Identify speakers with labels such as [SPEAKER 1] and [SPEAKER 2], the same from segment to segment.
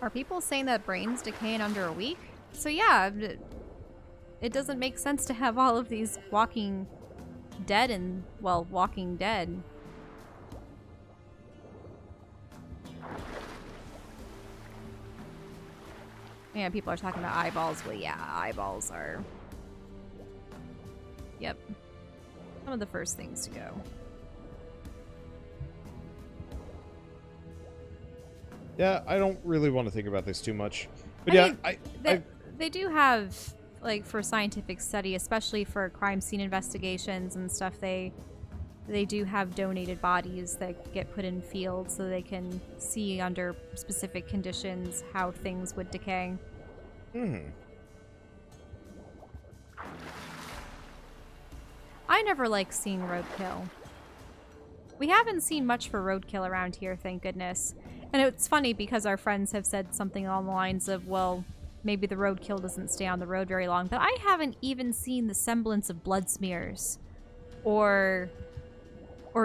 [SPEAKER 1] Are people saying that brains decay in under a week? So yeah, it doesn't make sense to have all of these walking dead and, well, walking dead. Yeah, people are talking about eyeballs. Well, yeah, eyeballs are... Yep. Some of the first things to go.
[SPEAKER 2] Yeah, I don't really want to think about this too much. But
[SPEAKER 1] They do have, like, for scientific study, especially for crime scene investigations and stuff, they do have donated bodies that get put in fields so they can see under specific conditions how things would decay. I never like seeing roadkill. We haven't seen much for roadkill around here, thank goodness. And it's funny because our friends have said something along the lines of, well, maybe the roadkill doesn't stay on the road very long, but I haven't even seen the semblance of blood smears or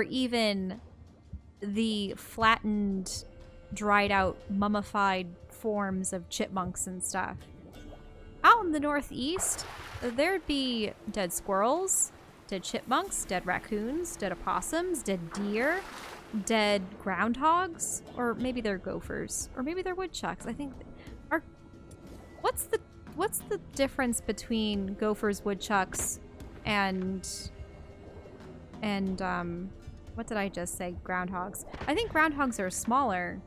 [SPEAKER 1] even the flattened, dried out, mummified forms of chipmunks and stuff. Out in the northeast, there'd be dead squirrels, dead chipmunks, dead raccoons, dead opossums, dead deer, dead groundhogs, or maybe they're gophers, or maybe they're woodchucks. I think what's the difference between gophers, woodchucks, and what did I just say? Groundhogs. I think groundhogs are smaller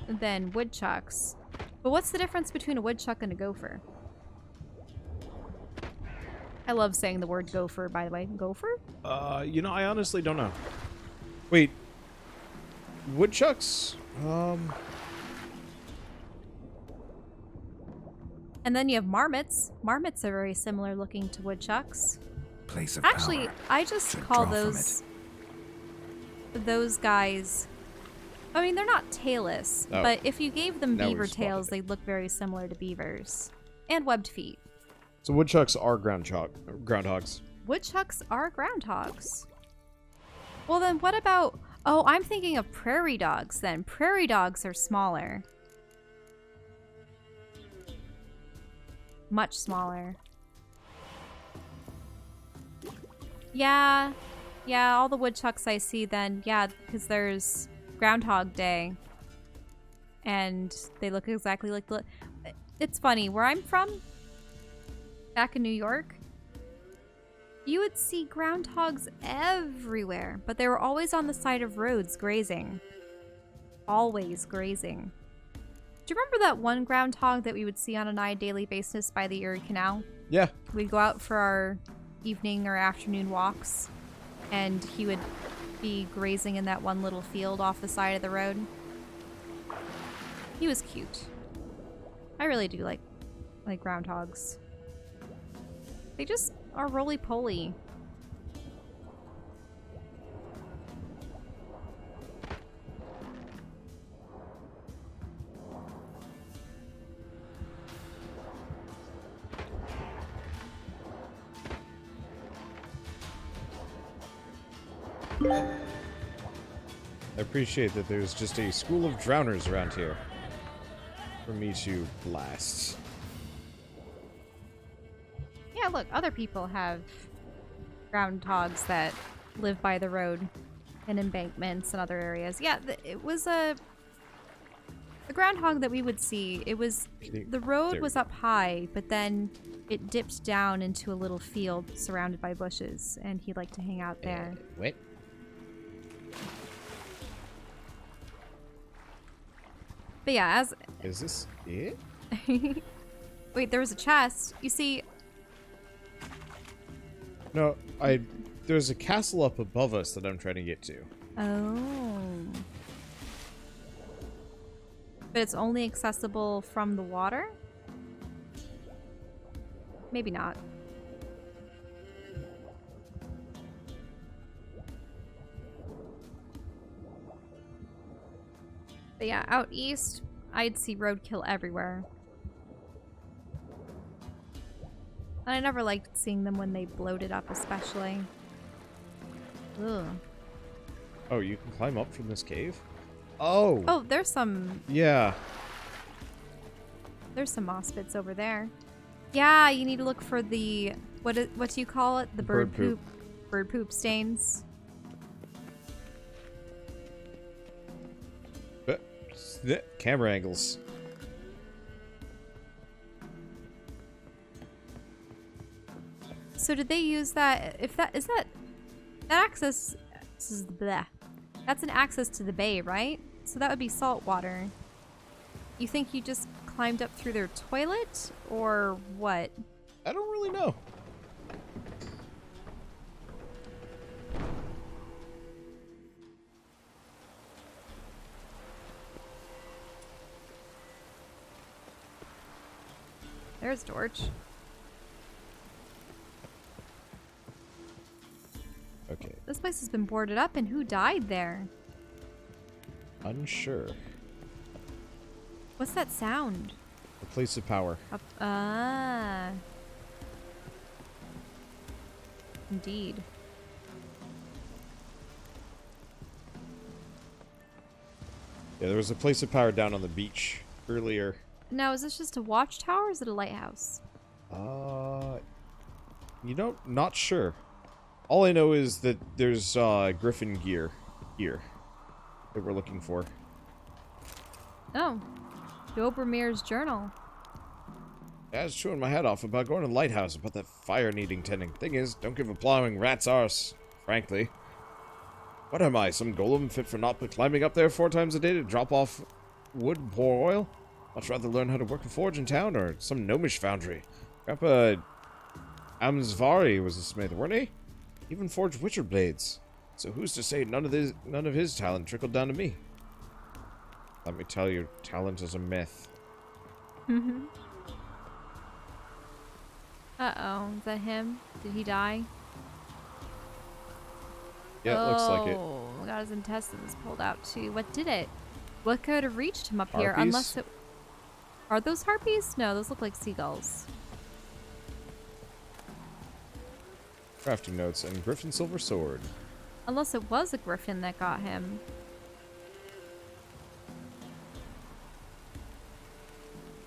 [SPEAKER 1] than woodchucks. But what's the difference between a woodchuck and a gopher? I love saying the word gopher, by the way. Gopher?
[SPEAKER 2] You know, I honestly don't know. Wait. Woodchucks?
[SPEAKER 1] And then you have marmots. Marmots are very similar looking to woodchucks.
[SPEAKER 3] Place of
[SPEAKER 1] Actually,
[SPEAKER 3] power.
[SPEAKER 1] I just
[SPEAKER 3] Should
[SPEAKER 1] call
[SPEAKER 3] draw from
[SPEAKER 1] those guys... I mean, they're not tailless,
[SPEAKER 2] Oh.
[SPEAKER 1] but if you gave them
[SPEAKER 2] Now
[SPEAKER 1] beaver
[SPEAKER 2] we're spotted.
[SPEAKER 1] tails, they'd look very similar to beavers. And webbed feet.
[SPEAKER 2] So woodchucks are groundhogs.
[SPEAKER 1] Woodchucks are groundhogs. Well, then what about... Oh, I'm thinking of prairie dogs, then. Prairie dogs are smaller. Much smaller. Yeah. Yeah, all the woodchucks I see then, yeah, because there's Groundhog Day. And they look exactly like the... It's funny, where I'm from, back in New York, you would see groundhogs everywhere, but they were always on the side of roads grazing. Always grazing. Do you remember that one groundhog that we would see on a nigh daily basis by the Erie Canal?
[SPEAKER 2] Yeah.
[SPEAKER 1] We'd go out for our evening or afternoon walks, and he would be grazing in that one little field off the side of the road. He was cute. I really do like groundhogs. They just are roly-poly.
[SPEAKER 2] I appreciate that there's just a school of drowners around here for me to blast.
[SPEAKER 1] Yeah, look, other people have groundhogs that live by the road and embankments and other areas. Yeah, it was the groundhog that we would see. It was, the road was up high, but then it dipped down into a little field surrounded by bushes, and he liked to hang out there.
[SPEAKER 2] What?
[SPEAKER 1] But yeah, as...
[SPEAKER 2] Is this it?
[SPEAKER 1] Wait, there was a chest. You see...
[SPEAKER 2] No, there's a castle up above us that I'm trying to get to.
[SPEAKER 1] Oh. But it's only accessible from the water? Maybe not. But yeah, out east, I'd see roadkill everywhere. And I never liked seeing them when they bloated up, especially. Ugh.
[SPEAKER 2] Oh, you can climb up from this cave? Oh!
[SPEAKER 1] Oh, there's some...
[SPEAKER 2] Yeah.
[SPEAKER 1] There's some moss bits over there. Yeah, you need to look for the what do you call it? The bird poop. Bird poop stains.
[SPEAKER 2] Camera angles.
[SPEAKER 1] So did they use that? If that is that access, this is bleh. That's an access to the bay, right? So that would be salt water. You think you just climbed up through their toilet, or what?
[SPEAKER 2] I don't really know.
[SPEAKER 1] There's George.
[SPEAKER 2] Okay.
[SPEAKER 1] This place has been boarded up, and who died there?
[SPEAKER 2] Unsure.
[SPEAKER 1] What's that sound?
[SPEAKER 2] The place of power.
[SPEAKER 1] Ah. Indeed.
[SPEAKER 2] Yeah, there was a place of power down on the beach earlier.
[SPEAKER 1] Now, is this just a watchtower or is it a lighthouse?
[SPEAKER 2] You know, not sure. All I know is that there's griffin gear here that we're looking for.
[SPEAKER 1] Oh. Dobremir's journal.
[SPEAKER 2] Yeah, I was chewing my head off about going to the lighthouse about that fire-needing tending. Thing is, don't give a plowing rat's arse, frankly. What am I, some golem fit for not climbing up there 4 times a day to drop off wood and pour oil? Much rather learn how to work a forge in town or some gnomish foundry. Grandpa Amsvari was a smith, weren't he? Even forged witcher blades. So who's to say none of his talent trickled down to me? Let me tell you, talent is a myth.
[SPEAKER 1] Uh-oh. Is that him? Did he die?
[SPEAKER 2] Yeah, it looks like it.
[SPEAKER 1] Oh, got his intestines pulled out too. What did it? What could have reached him up here?
[SPEAKER 2] Harpies?
[SPEAKER 1] Unless it... Are those harpies? No, those look like seagulls.
[SPEAKER 2] Crafting notes and Griffin Silver Sword.
[SPEAKER 1] Unless it was a griffin that got him.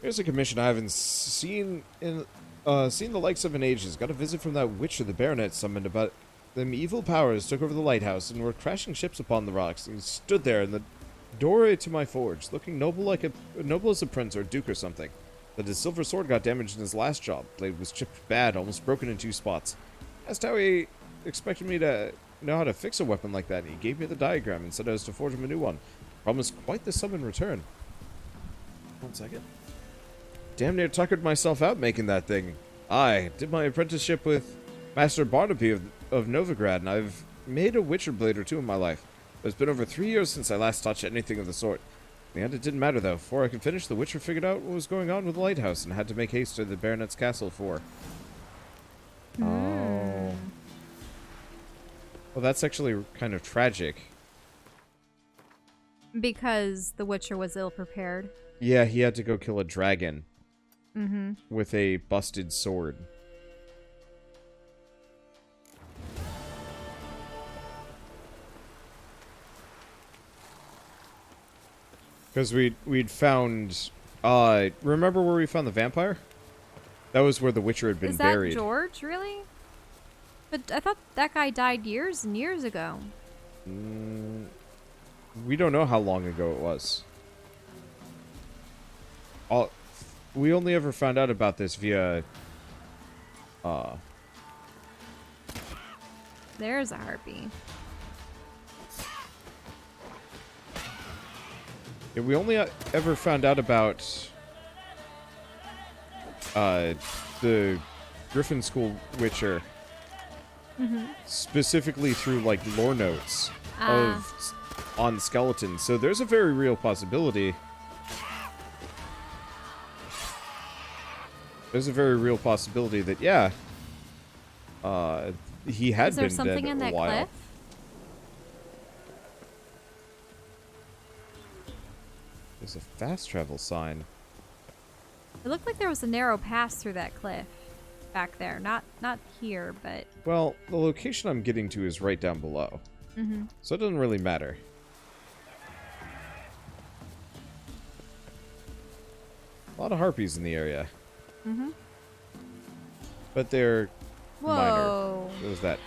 [SPEAKER 2] Here's a commission I haven't seen the likes of in ages. Got a visit from that witcher the Baronet summoned about them evil powers took over the lighthouse and were crashing ships upon the rocks. And he stood there in the doorway to my forge, looking noble as a prince or duke or something. But his silver sword got damaged in his last job. Blade was chipped bad, almost broken in 2 spots. Asked how he expected me to know how to fix a weapon like that. He gave me the diagram and said I was to forge him a new one. Promised quite the sum in return. 1 second. Damn near tuckered myself out making that thing. I did my apprenticeship with Master Barnaby of Novigrad, and I've made a witcher blade or 2 in my life. But it's been over 3 years since I last touched anything of the sort. In the end, it didn't matter, though. Before I could finish, the witcher figured out what was going on with the lighthouse and had to make haste to the Baronet's castle for. Oh. Well, that's actually kind of tragic.
[SPEAKER 1] Because the Witcher was ill-prepared.
[SPEAKER 2] Yeah, he had to go kill a dragon.
[SPEAKER 1] Mm-hmm.
[SPEAKER 2] With a busted sword. Because we'd found... remember where we found the vampire? That was where the Witcher had been buried.
[SPEAKER 1] Is that George, really? But I thought that guy died years and years ago.
[SPEAKER 2] We don't know how long ago it was. We only ever found out about this via...
[SPEAKER 1] There's a harpy.
[SPEAKER 2] Yeah, we only ever found out about... the Griffin School Witcher... Specifically through, like, lore notes on skeletons. So there's a very real possibility... There's a very real possibility that, yeah, he had been dead a while. Is there something in that cliff? There's a fast travel sign.
[SPEAKER 1] It looked like there was a narrow pass through that cliff back there. Not here, but...
[SPEAKER 2] Well, the location I'm getting to is right down below. So it doesn't really matter. A lot of harpies in the area.
[SPEAKER 1] Mm-hmm.
[SPEAKER 2] But they're
[SPEAKER 1] Whoa.
[SPEAKER 2] minor. What was that?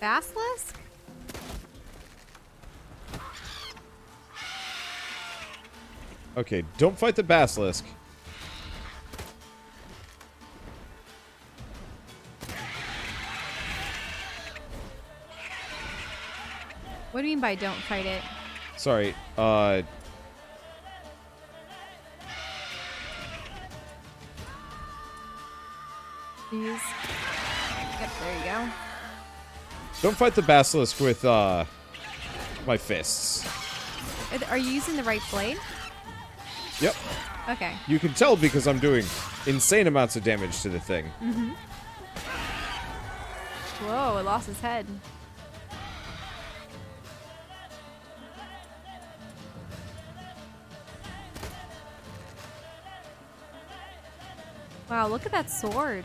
[SPEAKER 1] Basilisk?
[SPEAKER 2] Okay, don't fight the basilisk.
[SPEAKER 1] What do you mean by don't fight it?
[SPEAKER 2] Sorry,
[SPEAKER 1] These. Yep, there you go.
[SPEAKER 2] don't fight the basilisk with, my fists.
[SPEAKER 1] Are you using the right blade?
[SPEAKER 2] Yep.
[SPEAKER 1] Okay.
[SPEAKER 2] You can tell because I'm doing insane amounts of damage to the thing.
[SPEAKER 1] Mm-hmm. Whoa, it lost his head. Wow, look at that sword.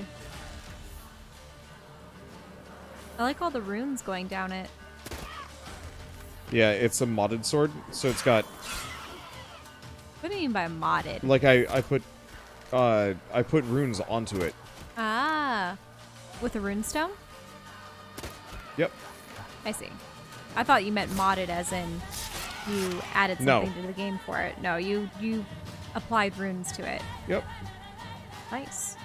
[SPEAKER 1] I like all the runes going down it.
[SPEAKER 2] Yeah, it's a modded sword, so it's got...
[SPEAKER 1] What do you mean by modded?
[SPEAKER 2] Like, I put runes onto it.
[SPEAKER 1] Ah, with a runestone?
[SPEAKER 2] Yep.
[SPEAKER 1] I see. I thought you meant modded as in you added something to the game for it. No, you applied runes to it.
[SPEAKER 2] Yep.
[SPEAKER 1] Nice.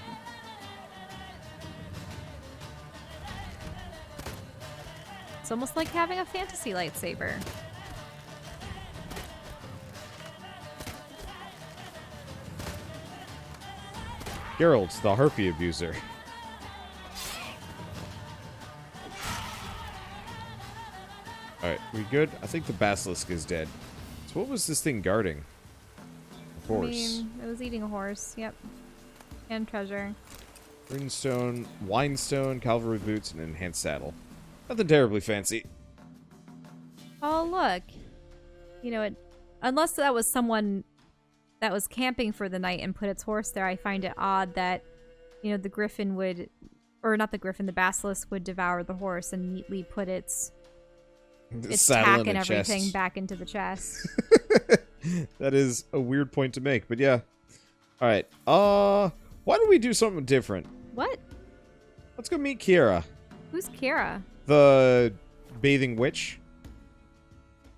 [SPEAKER 1] It's almost like having a fantasy lightsaber.
[SPEAKER 2] Geralt, the harpy abuser. Alright, we good? I think the basilisk is dead. So what was this thing guarding? A horse.
[SPEAKER 1] I mean, it was eating a horse. Yep. And treasure.
[SPEAKER 2] Runestone, winestone, cavalry boots, and enhanced saddle. Nothing terribly fancy.
[SPEAKER 1] Oh, look. You know, unless that was someone that was camping for the night and put its horse there, I find it odd that, you know, the griffin would, or not the griffin, the basilisk would devour the horse and neatly put its tack and everything
[SPEAKER 2] chest.
[SPEAKER 1] back into the chest.
[SPEAKER 2] That is a weird point to make, but yeah. Alright, why don't we do something different?
[SPEAKER 1] What?
[SPEAKER 2] Let's go meet Keira,
[SPEAKER 1] Who's Keira?
[SPEAKER 2] the bathing witch.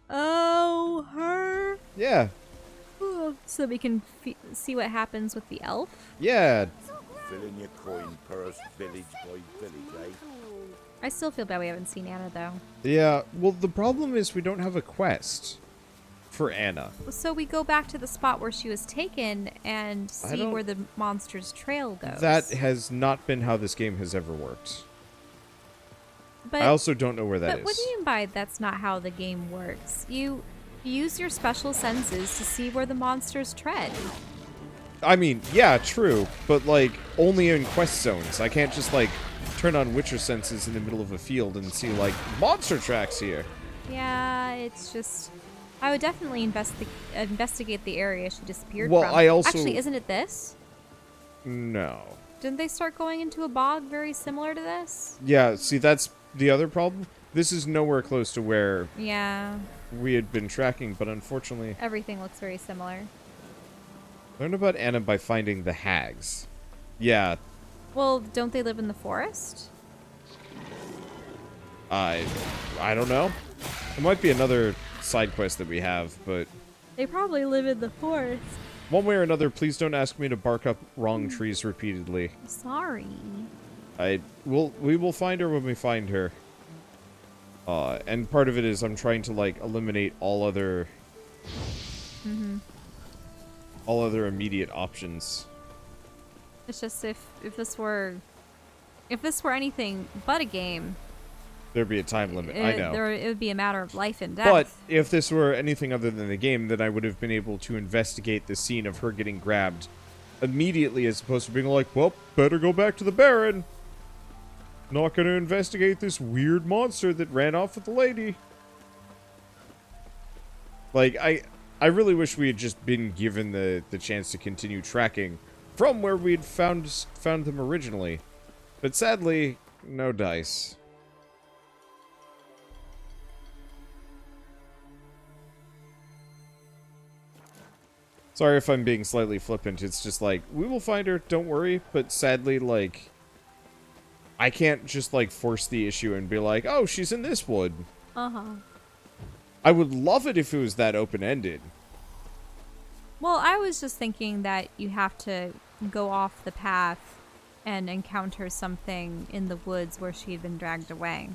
[SPEAKER 1] Oh, her.
[SPEAKER 2] Yeah,
[SPEAKER 1] So we can see what happens with the elf?
[SPEAKER 2] yeah.
[SPEAKER 3] Fill in your coin purse, village by village, eh?
[SPEAKER 1] I still feel bad we haven't seen Anna, though.
[SPEAKER 2] Yeah, well, the problem is we don't have a quest for Anna.
[SPEAKER 1] So we go back to the spot where she was taken and see
[SPEAKER 2] don't-
[SPEAKER 1] where the monster's trail goes.
[SPEAKER 2] That has not been how this game has ever worked.
[SPEAKER 1] But,
[SPEAKER 2] I also don't know where that
[SPEAKER 1] but
[SPEAKER 2] is.
[SPEAKER 1] what do you mean by that's not how the game works? You use your special senses to see where the monsters tread.
[SPEAKER 2] I mean, yeah, true, but, like, only in quest zones. I can't just, like, turn on Witcher senses in the middle of a field and see, like, monster tracks here.
[SPEAKER 1] Yeah, it's just... I would definitely investigate the area she disappeared
[SPEAKER 2] Well,
[SPEAKER 1] from.
[SPEAKER 2] I also-
[SPEAKER 1] Actually, isn't it this?
[SPEAKER 2] No.
[SPEAKER 1] Didn't they start going into a bog very similar to this?
[SPEAKER 2] Yeah, see, that's the other problem. This is nowhere close to where
[SPEAKER 1] Yeah,
[SPEAKER 2] we had been tracking, but unfortunately...
[SPEAKER 1] everything looks very similar.
[SPEAKER 2] Learn about Anna by finding the hags. Yeah,
[SPEAKER 1] Well, don't they live in the forest?
[SPEAKER 2] I don't know. It might be another side quest that we have, but
[SPEAKER 1] They probably live in the forest.
[SPEAKER 2] one way or another, please don't ask me to bark up wrong trees repeatedly.
[SPEAKER 1] Sorry.
[SPEAKER 2] We will find her when we find her. And part of it is I'm trying to, like, eliminate all other immediate options.
[SPEAKER 1] It's just if this were anything but a game,
[SPEAKER 2] There'd be a time limit, I know.
[SPEAKER 1] it would be a matter of life and death.
[SPEAKER 2] But if this were anything other than the game, then I would have been able to investigate the scene of her getting grabbed immediately, as opposed to being like, well, better go back to the Baron. Not gonna investigate this weird monster that ran off with the lady. Like, I really wish we had just been given the chance to continue tracking from where we'd found them originally. But sadly, no dice. Sorry if I'm being slightly flippant. It's just like, we will find her, don't worry. But sadly, like, I can't just, like, force the issue and be like, oh, she's in this wood.
[SPEAKER 1] Uh-huh.
[SPEAKER 2] I would love it if it was that open-ended.
[SPEAKER 1] Well, I was just thinking that you have to go off the path and encounter something in the woods where she had been dragged away.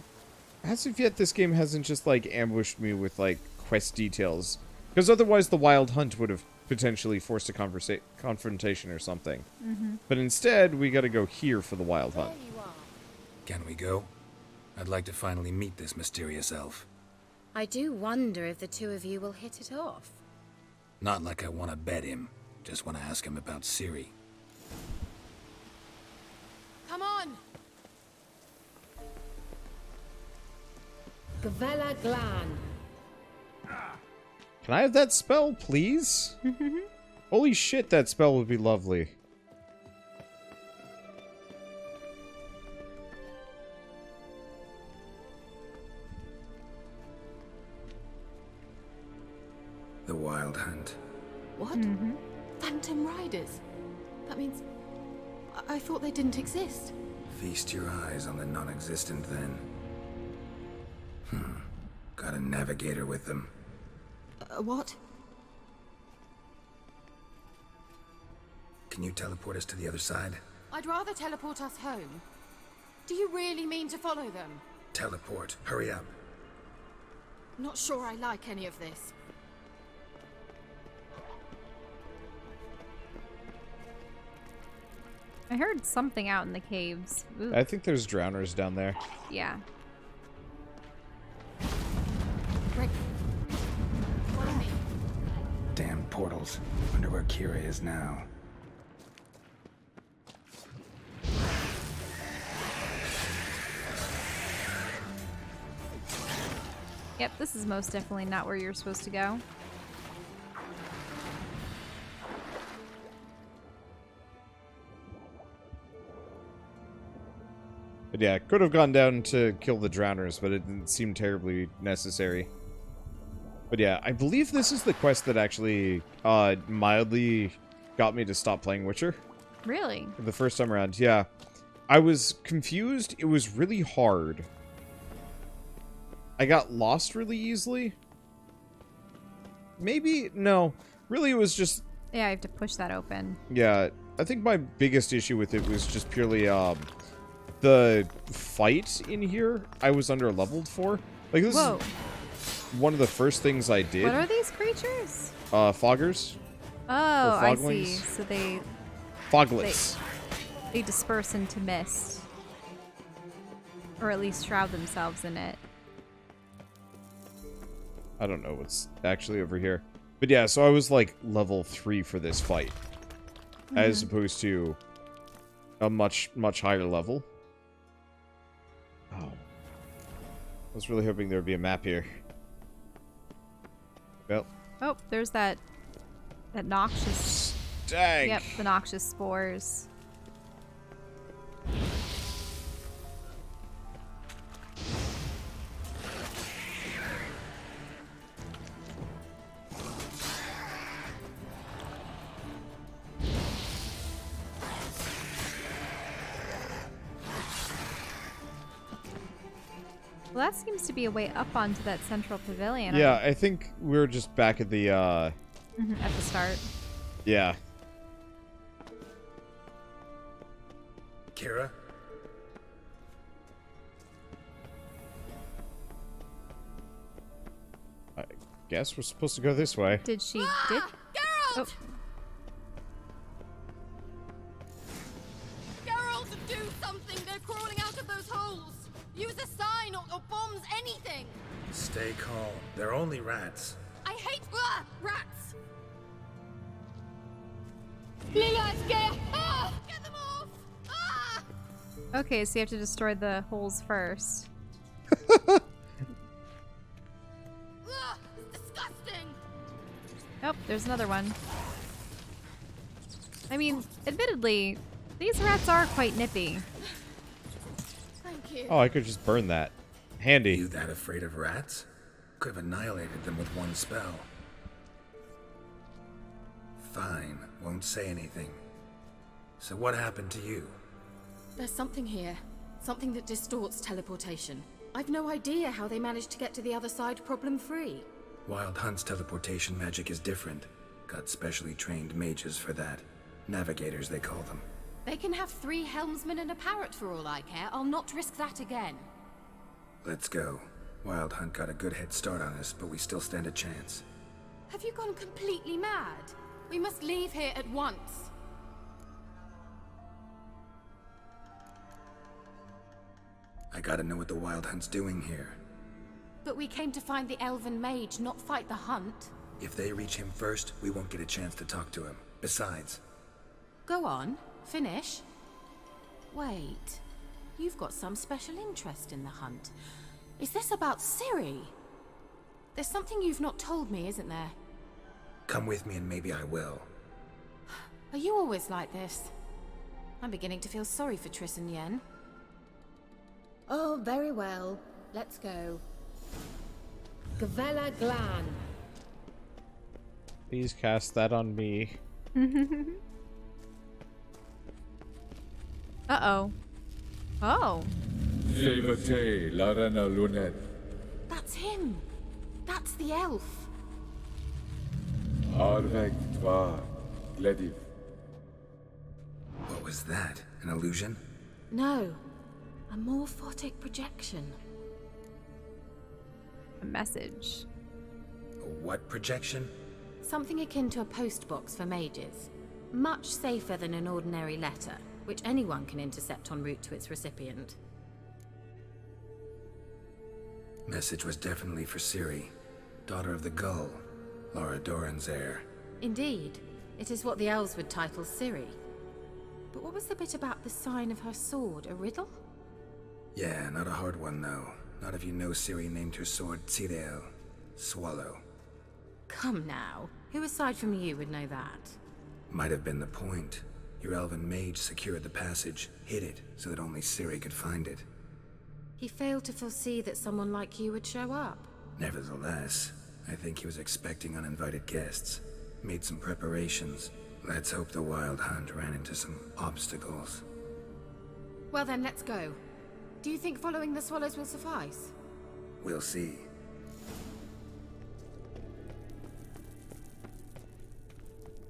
[SPEAKER 2] As of yet, this game hasn't just, like, ambushed me with, like, quest details. Because otherwise the Wild Hunt would have potentially forced a confrontation or something. But instead, we gotta go here for the Wild Hunt.
[SPEAKER 4] Can we go? I'd like to finally meet this mysterious elf.
[SPEAKER 5] I do wonder if the two of you will hit it off.
[SPEAKER 4] Not like I want to bet him. Just want to ask him about Ciri.
[SPEAKER 5] Come on!
[SPEAKER 6] Gavella Glan.
[SPEAKER 2] Can I have that spell, please? Holy shit, that spell would be lovely.
[SPEAKER 4] The Wild Hunt.
[SPEAKER 6] What? Phantom Riders? That means... I thought they didn't exist.
[SPEAKER 4] Feast your eyes on the non-existent then. Got a navigator with them.
[SPEAKER 6] What?
[SPEAKER 4] Can you teleport us to the other side?
[SPEAKER 6] I'd rather teleport us home. Do you really mean to follow them?
[SPEAKER 4] Teleport. Hurry up.
[SPEAKER 6] Not sure I like any of this.
[SPEAKER 1] I heard something out in the caves. Ooh.
[SPEAKER 2] I think there's drowners down there.
[SPEAKER 1] Yeah.
[SPEAKER 6] Rick. Follow me.
[SPEAKER 4] Damn portals. Wonder where Keira is now.
[SPEAKER 1] Yep, this is most definitely not where you're supposed to go.
[SPEAKER 2] But yeah, could have gone down to kill the drowners, but it didn't seem terribly necessary. But yeah, I believe this is the quest that actually mildly got me to stop playing Witcher.
[SPEAKER 1] Really?
[SPEAKER 2] The first time around, yeah. I was confused. It was really hard. I got lost really easily. Maybe? No. Really, it was just...
[SPEAKER 1] Yeah, I have to push that open.
[SPEAKER 2] Yeah, I think my biggest issue with it was just purely, the fight in here, I was under-leveled for. Like, this
[SPEAKER 1] Whoa.
[SPEAKER 2] is one of the first things I did.
[SPEAKER 1] What are these creatures?
[SPEAKER 2] Foggers.
[SPEAKER 1] Oh, I
[SPEAKER 2] foglings.
[SPEAKER 1] see. So they
[SPEAKER 2] Foglets.
[SPEAKER 1] disperse into mist. Or at least shroud themselves in it.
[SPEAKER 2] I don't know what's actually over here. But yeah, so I was like level 3 for this fight. As opposed to a much, much higher level. Oh. I was really hoping there would be a map here. Well.
[SPEAKER 1] Oh, there's that noxious...
[SPEAKER 2] Dang!
[SPEAKER 1] Yep, the noxious spores. Well, that seems to be a way up onto that central pavilion.
[SPEAKER 2] Yeah, I think we're just back at the,
[SPEAKER 1] At the start.
[SPEAKER 2] Yeah.
[SPEAKER 4] Keira?
[SPEAKER 2] I guess we're supposed to go this way.
[SPEAKER 1] Did she... Did...
[SPEAKER 5] Geralt!
[SPEAKER 1] Oh,
[SPEAKER 5] Geralt, do something! They're crawling out of those holes! Use a sign or bombs, anything!
[SPEAKER 4] Stay calm. They're only rats.
[SPEAKER 5] I hate rats! Get them off! Ah!
[SPEAKER 1] okay, so you have to destroy the holes first.
[SPEAKER 5] Ugh, it's disgusting!
[SPEAKER 1] Oh, there's another one. I mean, admittedly, these rats are quite nippy.
[SPEAKER 5] Thank you.
[SPEAKER 2] Oh, I could just burn that. Handy.
[SPEAKER 4] You that afraid of rats? Could have annihilated them with one spell. Fine, won't say anything. So what happened to you?
[SPEAKER 6] There's something here. Something that distorts teleportation. I've no idea how they managed to get to the other side problem-free.
[SPEAKER 4] Wild Hunt's teleportation magic is different. Got specially trained mages for that. Navigators, they call them.
[SPEAKER 5] They can have 3 helmsmen and a parrot for all I care. I'll not risk that again.
[SPEAKER 4] Let's go. Wild Hunt got a good head start on us, but we still stand a chance.
[SPEAKER 5] Have you gone completely mad? We must leave here at once.
[SPEAKER 4] I gotta know what the Wild Hunt's doing here.
[SPEAKER 5] But we came to find the elven mage, not fight the hunt.
[SPEAKER 4] If they reach him first, we won't get a chance to talk to him. Besides...
[SPEAKER 5] Go on, finish. Wait, you've got some special interest in the hunt. Is this about Ciri? There's something you've not told me, isn't there?
[SPEAKER 4] Come with me and maybe I will.
[SPEAKER 5] Are you always like this? I'm beginning to feel sorry for Triss and Yen.
[SPEAKER 7] Oh, very well. Let's go. Gavella Glan.
[SPEAKER 2] Please cast that on me.
[SPEAKER 1] Uh-oh. Oh.
[SPEAKER 8] Fevate Larena Lunet.
[SPEAKER 5] That's him! That's the elf!
[SPEAKER 8] Arveg Tvar Glediv.
[SPEAKER 4] What was that? An illusion?
[SPEAKER 5] No. A morphotic projection.
[SPEAKER 1] A message.
[SPEAKER 4] A what projection?
[SPEAKER 5] Something akin to a post box for mages. Much safer than an ordinary letter, which anyone can intercept en route to its recipient.
[SPEAKER 4] Message was definitely for Ciri, daughter of the Gull, Laura Doran's heir.
[SPEAKER 5] Indeed. It is what the elves would title Ciri. But what was the bit about the sign of her sword? A riddle?
[SPEAKER 4] Yeah, not a hard one though. Not if you know Ciri named her sword Tirel, Swallow.
[SPEAKER 5] Come now. Who aside from you would know that?
[SPEAKER 4] Might have been the point. Your elven mage secured the passage, hid it, so that only Ciri could find it.
[SPEAKER 5] He failed to foresee that someone like you would show up.
[SPEAKER 4] Nevertheless, I think he was expecting uninvited guests. Made some preparations. Let's hope the Wild Hunt ran into some obstacles.
[SPEAKER 5] Well then, let's go. Do you think following the swallows will suffice?
[SPEAKER 4] We'll see.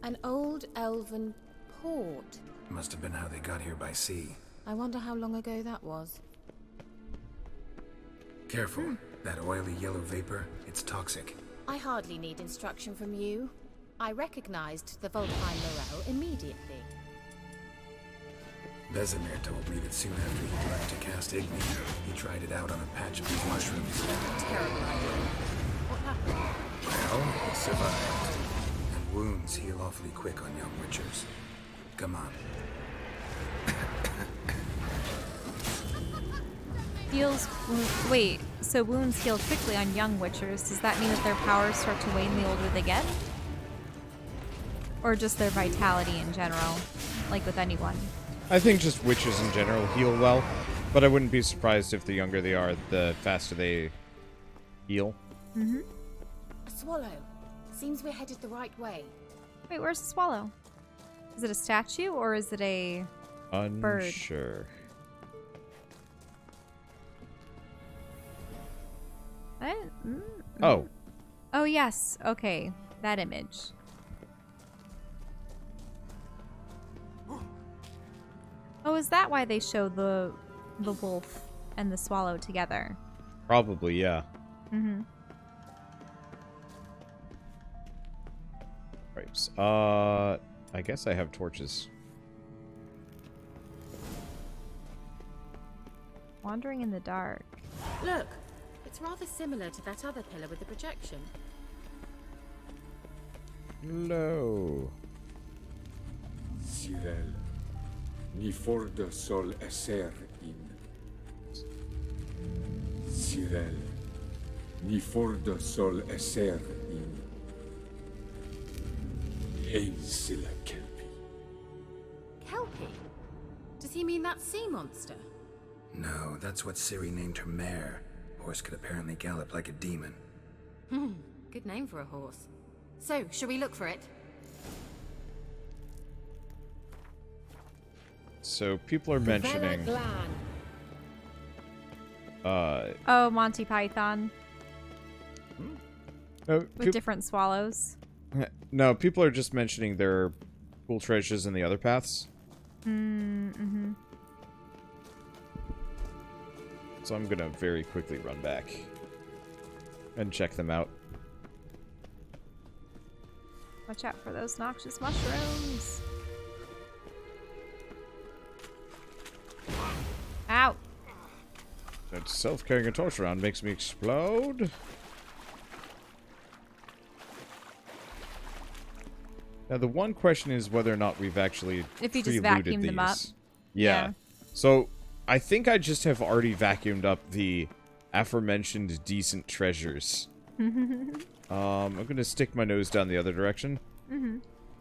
[SPEAKER 7] An old elven port.
[SPEAKER 4] Must have been how they got here by sea.
[SPEAKER 7] I wonder how long ago that was.
[SPEAKER 4] Careful. That oily yellow vapor, it's toxic.
[SPEAKER 7] I hardly need instruction from you. I recognized the Volkheim Morel immediately.
[SPEAKER 4] Vesemir told me that soon after he learned to cast Igni, he tried it out on a patch of these mushrooms.
[SPEAKER 5] Terrible idea. What happened?
[SPEAKER 4] Well, he survived. And wounds heal awfully quick on young witchers. Come on.
[SPEAKER 1] Heals. Wait, so wounds heal quickly on young witchers. Does that mean that their powers start to wane the older they get? Or just their vitality in general? Like with anyone?
[SPEAKER 2] I think just witches in general heal well, but I wouldn't be surprised if the younger they are, the faster they heal.
[SPEAKER 7] A swallow. Seems we're headed the right way.
[SPEAKER 1] Wait, where's the swallow? Is it a statue or is it a bird?
[SPEAKER 2] Unsure. Oh.
[SPEAKER 1] Oh, yes. Okay. That image. Oh, is that why they show the wolf and the swallow together?
[SPEAKER 2] Probably, yeah. Right. I guess I have torches.
[SPEAKER 1] Wandering in the dark.
[SPEAKER 5] Look, it's rather similar to that other pillar with the projection.
[SPEAKER 2] No.
[SPEAKER 8] Cyril. Ni forda sol esser in. Cyril. Ni forda sol esser in. Einsilla kelpi.
[SPEAKER 5] Kelpie? Does he mean that sea monster?
[SPEAKER 4] No, that's what Ciri named her mare. Horse could apparently gallop like a demon.
[SPEAKER 5] Good name for a horse. So, shall we look for it?
[SPEAKER 2] So people are mentioning.
[SPEAKER 1] Oh, Monty Python. With different swallows.
[SPEAKER 2] No, people are just mentioning there are cool treasures in the other paths.
[SPEAKER 1] Mm-hmm.
[SPEAKER 2] So I'm gonna very quickly run back and check them out.
[SPEAKER 1] Watch out for those noxious mushrooms. Ow.
[SPEAKER 2] That self-carrying a torch around makes me explode. Now the one question is whether or not we've actually
[SPEAKER 1] If you just
[SPEAKER 2] pre-looted
[SPEAKER 1] vacuum them up.
[SPEAKER 2] Yeah. So I think I just have already vacuumed up the aforementioned decent treasures. I'm gonna stick my nose down the other direction.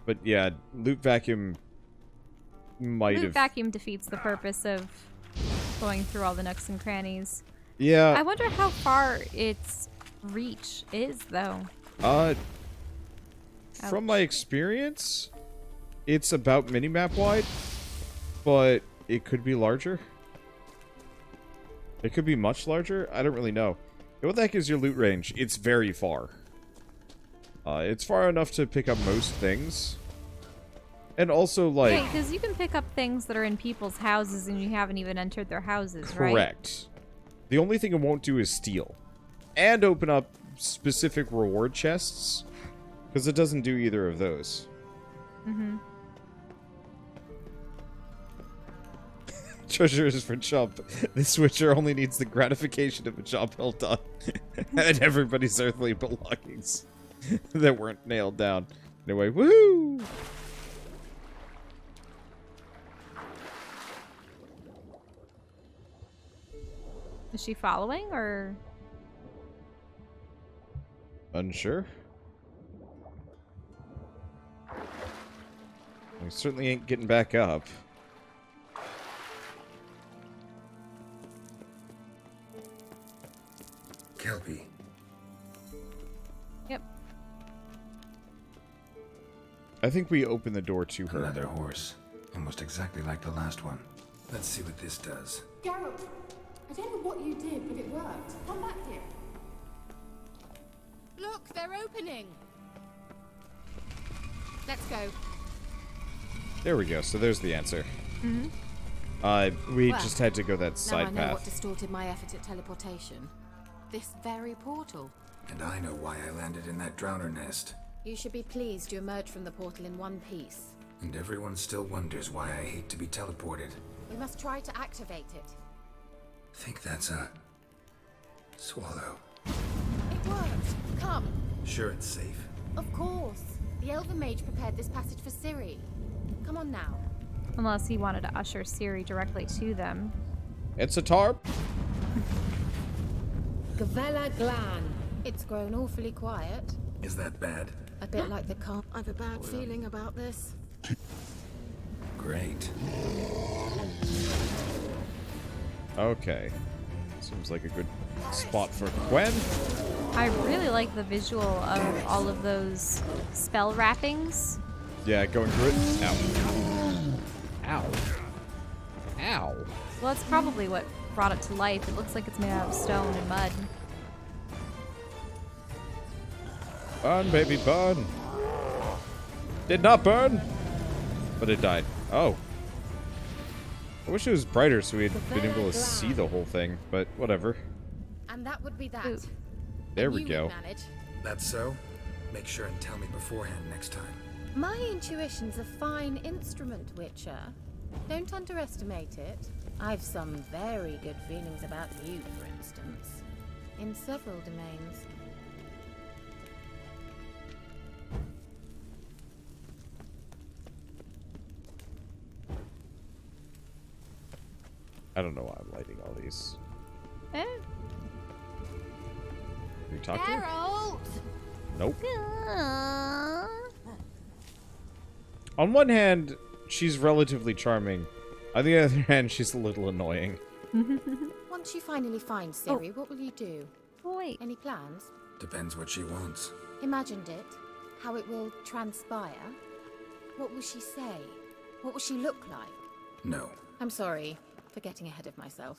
[SPEAKER 2] But yeah, loot vacuum might
[SPEAKER 1] Loot
[SPEAKER 2] have.
[SPEAKER 1] vacuum defeats the purpose of going through all the nooks and crannies.
[SPEAKER 2] Yeah.
[SPEAKER 1] I wonder how far its reach is, though.
[SPEAKER 2] From my experience, it's about minimap wide, but it could be larger. It could be much larger. I don't really know. What the heck is your loot range? It's very far. It's far enough to pick up most things. And also, like...
[SPEAKER 1] Yeah, because you can pick up things that are in people's houses and you haven't even entered their houses, right?
[SPEAKER 2] Correct. The only thing it won't do is steal. And open up specific reward chests. Because it doesn't do either of those. Treasure is for chump. This switcher only needs the gratification of a job well done. And everybody's earthly belongings that weren't nailed down. Anyway, woohoo!
[SPEAKER 1] Is she following, or...?
[SPEAKER 2] Unsure. We certainly ain't getting back up.
[SPEAKER 4] Kelpie.
[SPEAKER 1] Yep.
[SPEAKER 2] I think we open the door to her.
[SPEAKER 4] Another horse. Almost exactly like the last one. Let's see what this does.
[SPEAKER 6] Geralt, I don't know what you did, but it worked. Come back here.
[SPEAKER 5] Look, they're opening. Let's go.
[SPEAKER 2] There we go. So there's the answer. We
[SPEAKER 5] Well,
[SPEAKER 2] just had to go that
[SPEAKER 5] Now I
[SPEAKER 2] side
[SPEAKER 5] know what
[SPEAKER 2] path.
[SPEAKER 5] distorted my effort at teleportation. This very portal.
[SPEAKER 4] And I know why I landed in that drowner nest.
[SPEAKER 7] You should be pleased you emerged from the portal in one piece.
[SPEAKER 4] And everyone still wonders why I hate to be teleported.
[SPEAKER 7] We must try to activate it.
[SPEAKER 4] Think that's a... swallow.
[SPEAKER 7] It worked. Come.
[SPEAKER 4] Sure it's safe.
[SPEAKER 7] Of course. The elven mage prepared this passage for Ciri. Come on now.
[SPEAKER 1] Unless he wanted to usher Ciri directly to them.
[SPEAKER 2] It's a tarp.
[SPEAKER 6] Gavella Glan.
[SPEAKER 7] It's grown awfully quiet.
[SPEAKER 4] Is that bad?
[SPEAKER 7] A bit like the calm. I've a bad feeling about this.
[SPEAKER 4] Great.
[SPEAKER 2] Okay. Seems like a good spot for Quen.
[SPEAKER 1] I really like the visual of all of those spell wrappings.
[SPEAKER 2] Yeah, going through it. Ow. Ow. Ow.
[SPEAKER 1] Well, that's probably what brought it to life. It looks like it's made out of stone and mud.
[SPEAKER 2] Burn, baby, burn. Did not burn, but it died. Oh. I wish it was brighter so we'd been able to see the whole thing, but whatever.
[SPEAKER 7] And that would be that.
[SPEAKER 1] Ooh.
[SPEAKER 2] There
[SPEAKER 7] And
[SPEAKER 2] we
[SPEAKER 7] you
[SPEAKER 2] go.
[SPEAKER 7] would manage.
[SPEAKER 4] That's so? Make sure and tell me beforehand next time.
[SPEAKER 7] My intuition's a fine instrument, Witcher. Don't underestimate it. I've some very good feelings about you, for instance. In several domains.
[SPEAKER 2] I don't know why I'm lighting all these.
[SPEAKER 1] Eh?
[SPEAKER 2] Can we talk to her?
[SPEAKER 7] Geralt!
[SPEAKER 2] Nope. On one hand, she's relatively charming. On the other hand, she's a little annoying.
[SPEAKER 7] Once you finally find Ciri, what will you do?
[SPEAKER 1] Oh, wait.
[SPEAKER 7] Any plans?
[SPEAKER 4] Depends what she wants.
[SPEAKER 7] Imagined it? How it will transpire? What will she say? What will she look like?
[SPEAKER 4] No.
[SPEAKER 7] I'm sorry for getting ahead of myself.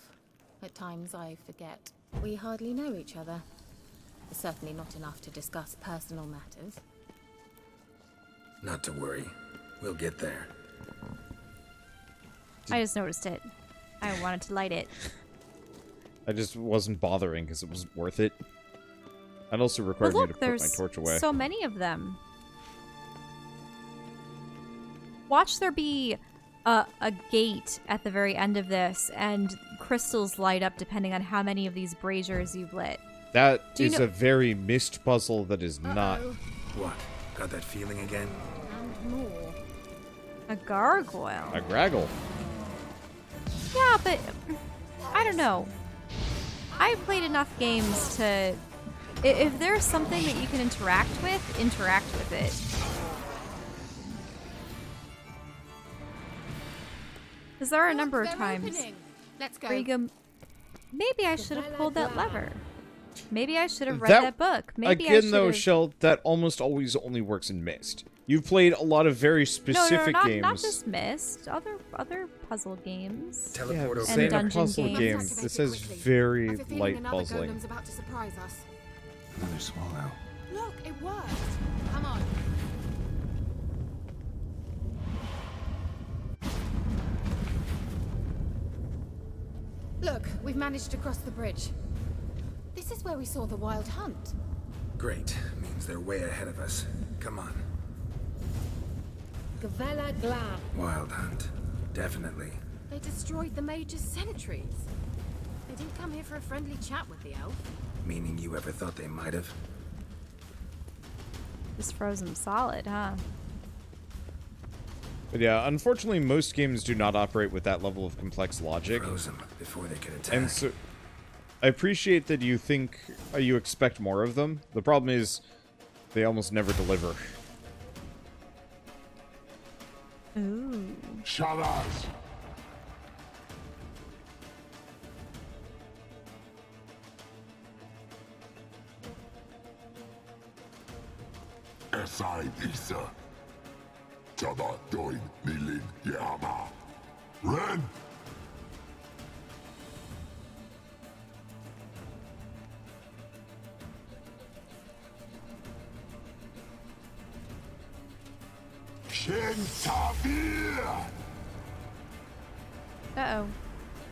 [SPEAKER 7] At times I forget we hardly know each other. Certainly not enough to discuss personal matters.
[SPEAKER 4] Not to worry. We'll get there.
[SPEAKER 1] I just noticed it. I wanted to light it.
[SPEAKER 2] I just wasn't bothering because it wasn't worth it. I'd also
[SPEAKER 1] But
[SPEAKER 2] required me to
[SPEAKER 1] look,
[SPEAKER 2] put my
[SPEAKER 1] there's
[SPEAKER 2] torch away.
[SPEAKER 1] so many of them. Watch there be a gate at the very end of this, and crystals light up depending on how many of these braziers you've lit.
[SPEAKER 2] That
[SPEAKER 1] Do you
[SPEAKER 2] is
[SPEAKER 1] know-
[SPEAKER 2] a very missed puzzle that is not.
[SPEAKER 4] What? Got that feeling again?
[SPEAKER 7] And more.
[SPEAKER 1] A gargoyle.
[SPEAKER 2] A graggle.
[SPEAKER 1] Yeah, but I don't know. I've played enough games to... If there's something that you can interact with it. Because there are a number of
[SPEAKER 6] They're
[SPEAKER 1] times
[SPEAKER 6] opening. Let's go.
[SPEAKER 1] where you go, maybe I should have pulled that lever. Maybe I should have read
[SPEAKER 2] That-
[SPEAKER 1] that book. Maybe I
[SPEAKER 2] Again,
[SPEAKER 1] should
[SPEAKER 2] though,
[SPEAKER 1] have...
[SPEAKER 2] Shell, that almost always only works in Myst. You've played a lot of very specific
[SPEAKER 1] not,
[SPEAKER 2] games.
[SPEAKER 1] not just Myst. Other puzzle games.
[SPEAKER 2] Yeah,
[SPEAKER 4] Teleport
[SPEAKER 2] but
[SPEAKER 4] over
[SPEAKER 1] And
[SPEAKER 2] saying a
[SPEAKER 1] dungeon
[SPEAKER 2] puzzle
[SPEAKER 1] games.
[SPEAKER 2] game,
[SPEAKER 6] Activate
[SPEAKER 2] this
[SPEAKER 6] it
[SPEAKER 2] is
[SPEAKER 6] quickly.
[SPEAKER 2] very
[SPEAKER 6] I've a feeling
[SPEAKER 2] light
[SPEAKER 6] another
[SPEAKER 2] puzzling.
[SPEAKER 6] golem's about to surprise us.
[SPEAKER 4] Another swallow.
[SPEAKER 6] Look, it worked. Come on. Look, we've managed to cross the bridge. This is where we saw the wild hunt.
[SPEAKER 4] Great. Means they're way ahead of us. Come on.
[SPEAKER 7] Gavella Gla.
[SPEAKER 4] Wild hunt. Definitely.
[SPEAKER 6] They destroyed the mage's sentries. They didn't come here for a friendly chat with the elf.
[SPEAKER 4] Meaning you ever thought they might have?
[SPEAKER 1] Just froze them solid, huh?
[SPEAKER 2] But yeah, unfortunately, most games do not operate with that level of complex logic.
[SPEAKER 4] Froze them before they could attack.
[SPEAKER 2] And so, I appreciate that you think you expect more of them. The problem is, they almost never deliver.
[SPEAKER 1] Ooh.
[SPEAKER 3] Shalas! Esai Isa. Chada doin nilin yama. Ren! Shin Tavir!
[SPEAKER 1] Uh-oh.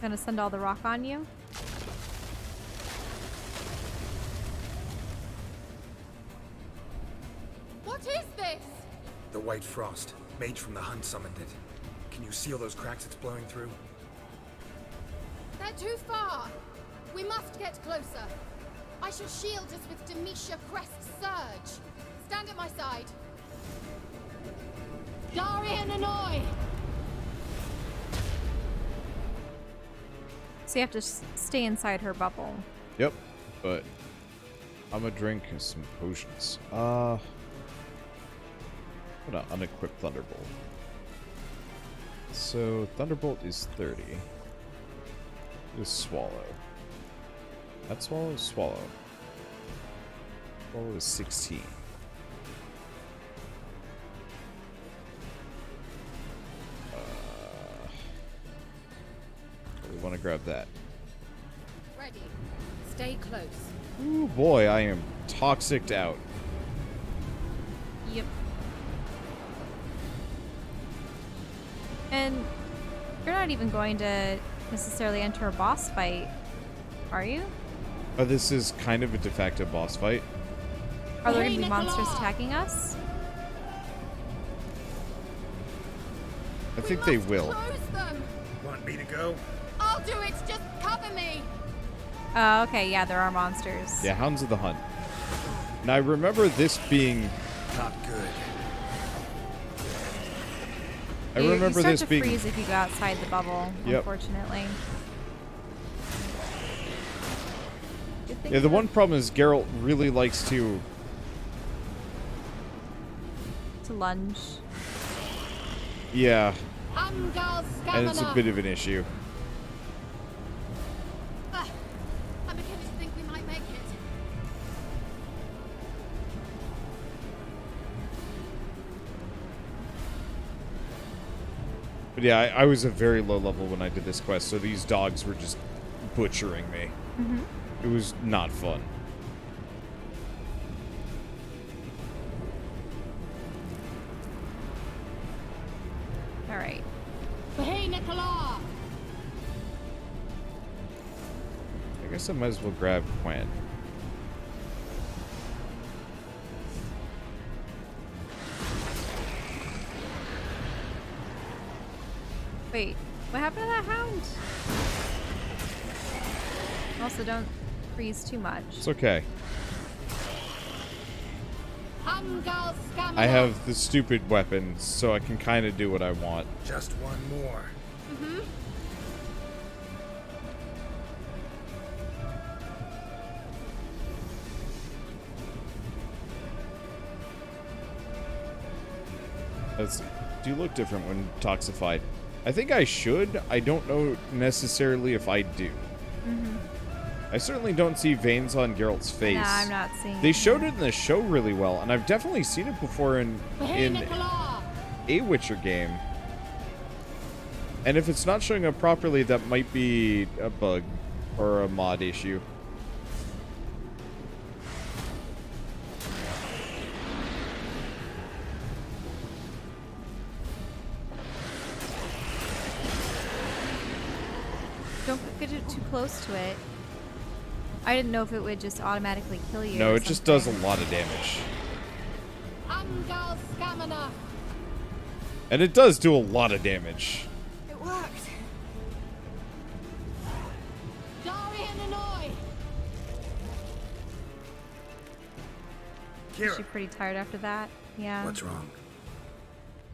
[SPEAKER 1] Gonna send all the rock on you?
[SPEAKER 6] What is this?
[SPEAKER 4] The White Frost. Mage from the hunt summoned it. Can you seal those cracks it's blowing through?
[SPEAKER 6] They're too far. We must get closer. I shall shield us with Demetia Crest's surge. Stand at my side. Darian Annoy!
[SPEAKER 1] So you have to stay inside her bubble.
[SPEAKER 2] Yep, but I'm gonna drink some potions. I'm gonna unequip Thunderbolt. So Thunderbolt is 30. This Swallow. That Swallow? Swallow. Swallow is 16. We want to grab that.
[SPEAKER 6] Ready.
[SPEAKER 7] Stay close.
[SPEAKER 2] Ooh boy, I am toxiced out.
[SPEAKER 1] Yep. And you're not even going to necessarily enter a boss fight, are you?
[SPEAKER 2] This is kind of a de facto boss fight.
[SPEAKER 1] Are there going
[SPEAKER 6] Hey,
[SPEAKER 1] to be monsters
[SPEAKER 6] Nithral!
[SPEAKER 1] attacking us?
[SPEAKER 2] I think they will.
[SPEAKER 6] Close them!
[SPEAKER 4] Want me to go?
[SPEAKER 6] I'll do it! Just cover me!
[SPEAKER 1] Oh, okay, yeah, there are monsters.
[SPEAKER 2] Yeah, Hounds of the Hunt. Now I remember this being.
[SPEAKER 4] Not good.
[SPEAKER 2] I
[SPEAKER 1] You
[SPEAKER 2] remember
[SPEAKER 1] start
[SPEAKER 2] this
[SPEAKER 1] to
[SPEAKER 2] being.
[SPEAKER 1] freeze if you go outside the bubble,
[SPEAKER 2] Yep.
[SPEAKER 1] unfortunately. Good thing
[SPEAKER 2] Yeah, the
[SPEAKER 1] that-
[SPEAKER 2] one problem is Geralt really likes to.
[SPEAKER 1] to lunge.
[SPEAKER 2] Yeah,
[SPEAKER 6] Amgal
[SPEAKER 2] and it's a
[SPEAKER 6] Scamina!
[SPEAKER 2] bit of an issue.
[SPEAKER 6] Ah, I'm beginning to think we might make it.
[SPEAKER 2] But yeah, I was a very low level when I did this quest, so these dogs were just butchering me. It was not fun.
[SPEAKER 1] All right.
[SPEAKER 6] Hey, Nicola!
[SPEAKER 2] I guess I might as well grab Quinn.
[SPEAKER 1] Wait, what happened to that hound? Also, don't freeze too much.
[SPEAKER 2] It's okay.
[SPEAKER 6] Angal Scammer!
[SPEAKER 2] I have the stupid weapon, so I can kind of do what I want.
[SPEAKER 4] Just one more.
[SPEAKER 2] Let's see. Do you look different when toxified? I think I should. I don't know necessarily if I do. I certainly don't see veins on Geralt's face.
[SPEAKER 1] Nah, I'm not seeing
[SPEAKER 2] They
[SPEAKER 1] it.
[SPEAKER 2] showed it in the show really well, and I've definitely seen it before in
[SPEAKER 6] Hey, Nicola!
[SPEAKER 2] a Witcher game. And if it's not showing up properly, that might be a bug or a mod issue.
[SPEAKER 1] Don't get it too close to it. I didn't know if it would just automatically kill you.
[SPEAKER 2] No,
[SPEAKER 1] or
[SPEAKER 2] it just does a
[SPEAKER 1] something.
[SPEAKER 2] lot of damage.
[SPEAKER 6] Angal Scammer!
[SPEAKER 2] And it does do a lot of damage.
[SPEAKER 5] It worked.
[SPEAKER 6] Darian Annoy!
[SPEAKER 1] Is
[SPEAKER 4] Keira,
[SPEAKER 1] she pretty tired after that? Yeah.
[SPEAKER 4] what's wrong?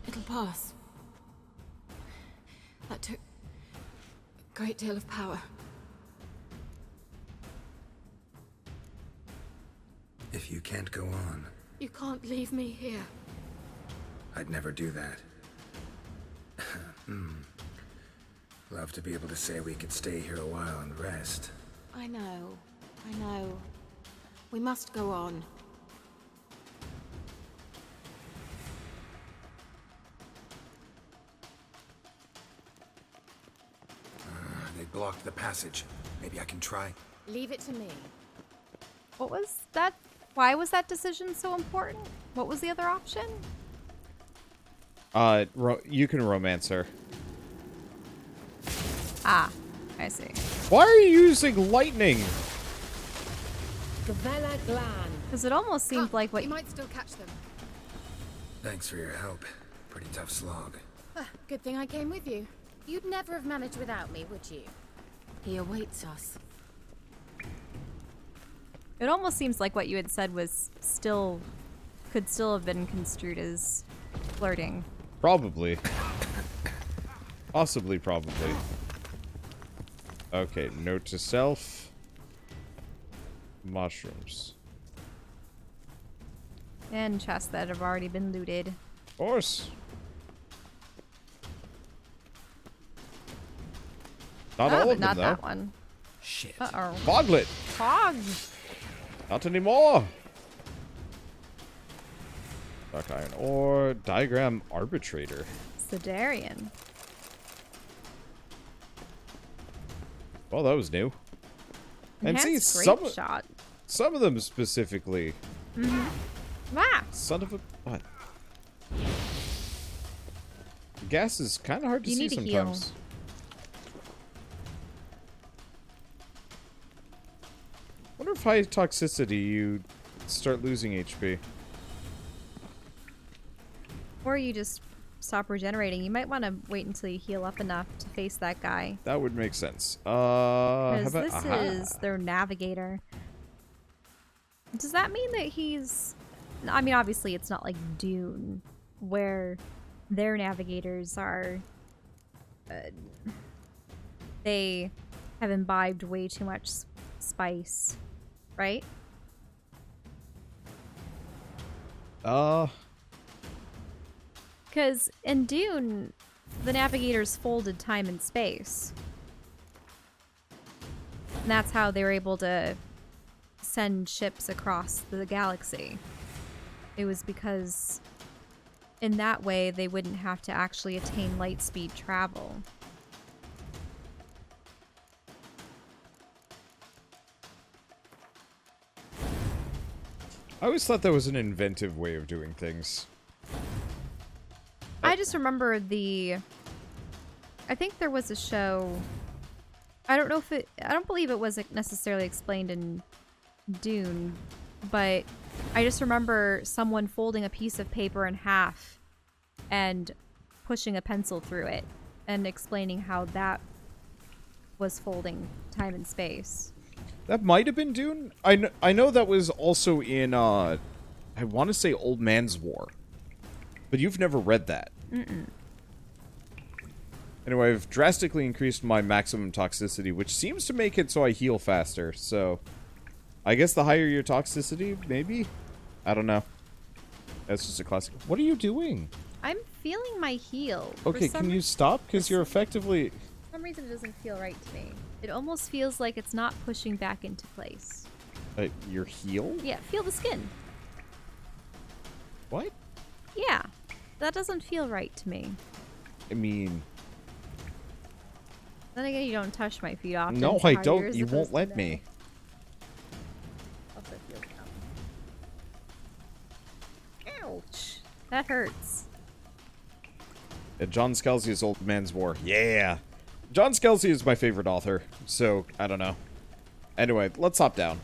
[SPEAKER 5] It'll pass. That took a great deal of power.
[SPEAKER 4] If you can't go on,
[SPEAKER 5] You can't leave me here.
[SPEAKER 4] I'd never do that. Love to be able to say we could stay here a while and rest.
[SPEAKER 5] I know. We must go on.
[SPEAKER 4] They blocked the passage. Maybe I can try.
[SPEAKER 7] Leave it to me.
[SPEAKER 1] What was that? Why was that decision so important? What was the other option?
[SPEAKER 2] You can romance her.
[SPEAKER 1] Ah, I see.
[SPEAKER 2] Why are you using lightning?
[SPEAKER 7] Gavella Glan.
[SPEAKER 1] Because it almost seemed like what
[SPEAKER 6] You might still catch them.
[SPEAKER 4] Thanks for your help. Pretty tough slog.
[SPEAKER 7] Good thing I came with you. You'd never have managed without me, would you?
[SPEAKER 5] He awaits us.
[SPEAKER 1] it almost seems like what you had said was still could still have been construed as flirting.
[SPEAKER 2] Probably. Possibly, probably. Okay, note to self. Mushrooms.
[SPEAKER 1] And chests that have already been looted.
[SPEAKER 2] Of course. Not all
[SPEAKER 1] but
[SPEAKER 2] of them,
[SPEAKER 1] not
[SPEAKER 2] though.
[SPEAKER 1] that one.
[SPEAKER 4] Shit.
[SPEAKER 1] Uh-oh.
[SPEAKER 2] Boglet!
[SPEAKER 1] Fog!
[SPEAKER 2] Not anymore! Dark iron ore. Diagram arbitrator.
[SPEAKER 1] Sedarian.
[SPEAKER 2] Well, that was new. And see,
[SPEAKER 1] Enhanced
[SPEAKER 2] some
[SPEAKER 1] grape shot.
[SPEAKER 2] of them specifically.
[SPEAKER 1] Ah!
[SPEAKER 2] Son of a... What? Gas is kind of hard to
[SPEAKER 1] You
[SPEAKER 2] see
[SPEAKER 1] need to heal.
[SPEAKER 2] sometimes. Wonder if high toxicity you start losing HP.
[SPEAKER 1] Or you just stop regenerating. You might want to wait until you heal up enough to face that guy.
[SPEAKER 2] That would make sense.
[SPEAKER 1] Because
[SPEAKER 2] How about,
[SPEAKER 1] this
[SPEAKER 2] aha.
[SPEAKER 1] is their navigator. Does that mean that he's... I mean, obviously it's not like Dune, where their navigators are... they have imbibed way too much spice, right? Because in Dune, the navigators folded time and space. And that's how they were able to send ships across the galaxy. It was because in that way, they wouldn't have to actually attain light speed travel.
[SPEAKER 2] I always thought that was an inventive way of doing things.
[SPEAKER 1] I just remember I think there was a show. I don't know if I don't believe it was necessarily explained in Dune, but I just remember someone folding a piece of paper in half and pushing a pencil through it and explaining how that was folding time and space.
[SPEAKER 2] That might have been Dune. I know that was also in, I want to say Old Man's War. But you've never read that.
[SPEAKER 1] Mm-mm.
[SPEAKER 2] Anyway, I've drastically increased my maximum toxicity, which seems to make it so I heal faster, so... I guess the higher your toxicity, maybe? I don't know. That's just a classic. What are you doing?
[SPEAKER 1] I'm feeling my heal.
[SPEAKER 2] Okay, can you stop? Because you're effectively...
[SPEAKER 1] For some reason it doesn't feel right to me. It almost feels like it's not pushing back into place.
[SPEAKER 2] Your heal?
[SPEAKER 1] Yeah, feel the skin.
[SPEAKER 2] What?
[SPEAKER 1] Yeah, that doesn't feel right to me.
[SPEAKER 2] I mean...
[SPEAKER 1] Then again, you don't touch my feet often.
[SPEAKER 2] No,
[SPEAKER 1] so
[SPEAKER 2] I
[SPEAKER 1] how
[SPEAKER 2] don't.
[SPEAKER 1] you're
[SPEAKER 2] You won't
[SPEAKER 1] supposed
[SPEAKER 2] let
[SPEAKER 1] to
[SPEAKER 2] me.
[SPEAKER 1] Also feels numb. Ouch. That hurts.
[SPEAKER 2] Yeah, John Scalzi's Old Man's War. Yeah! John Scalzi is my favorite author, so I don't know. Anyway, let's hop down.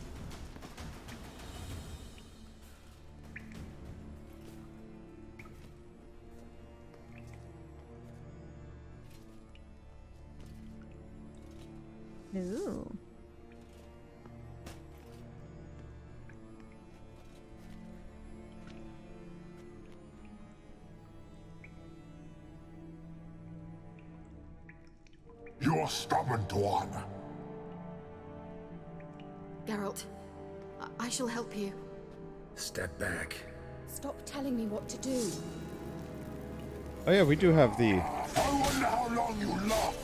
[SPEAKER 1] Ooh.
[SPEAKER 9] You're stubborn, one.
[SPEAKER 5] Geralt, I shall help you.
[SPEAKER 4] Step back.
[SPEAKER 5] Stop telling me what to do.
[SPEAKER 2] Oh yeah, we do have the...
[SPEAKER 9] I wonder how long you last.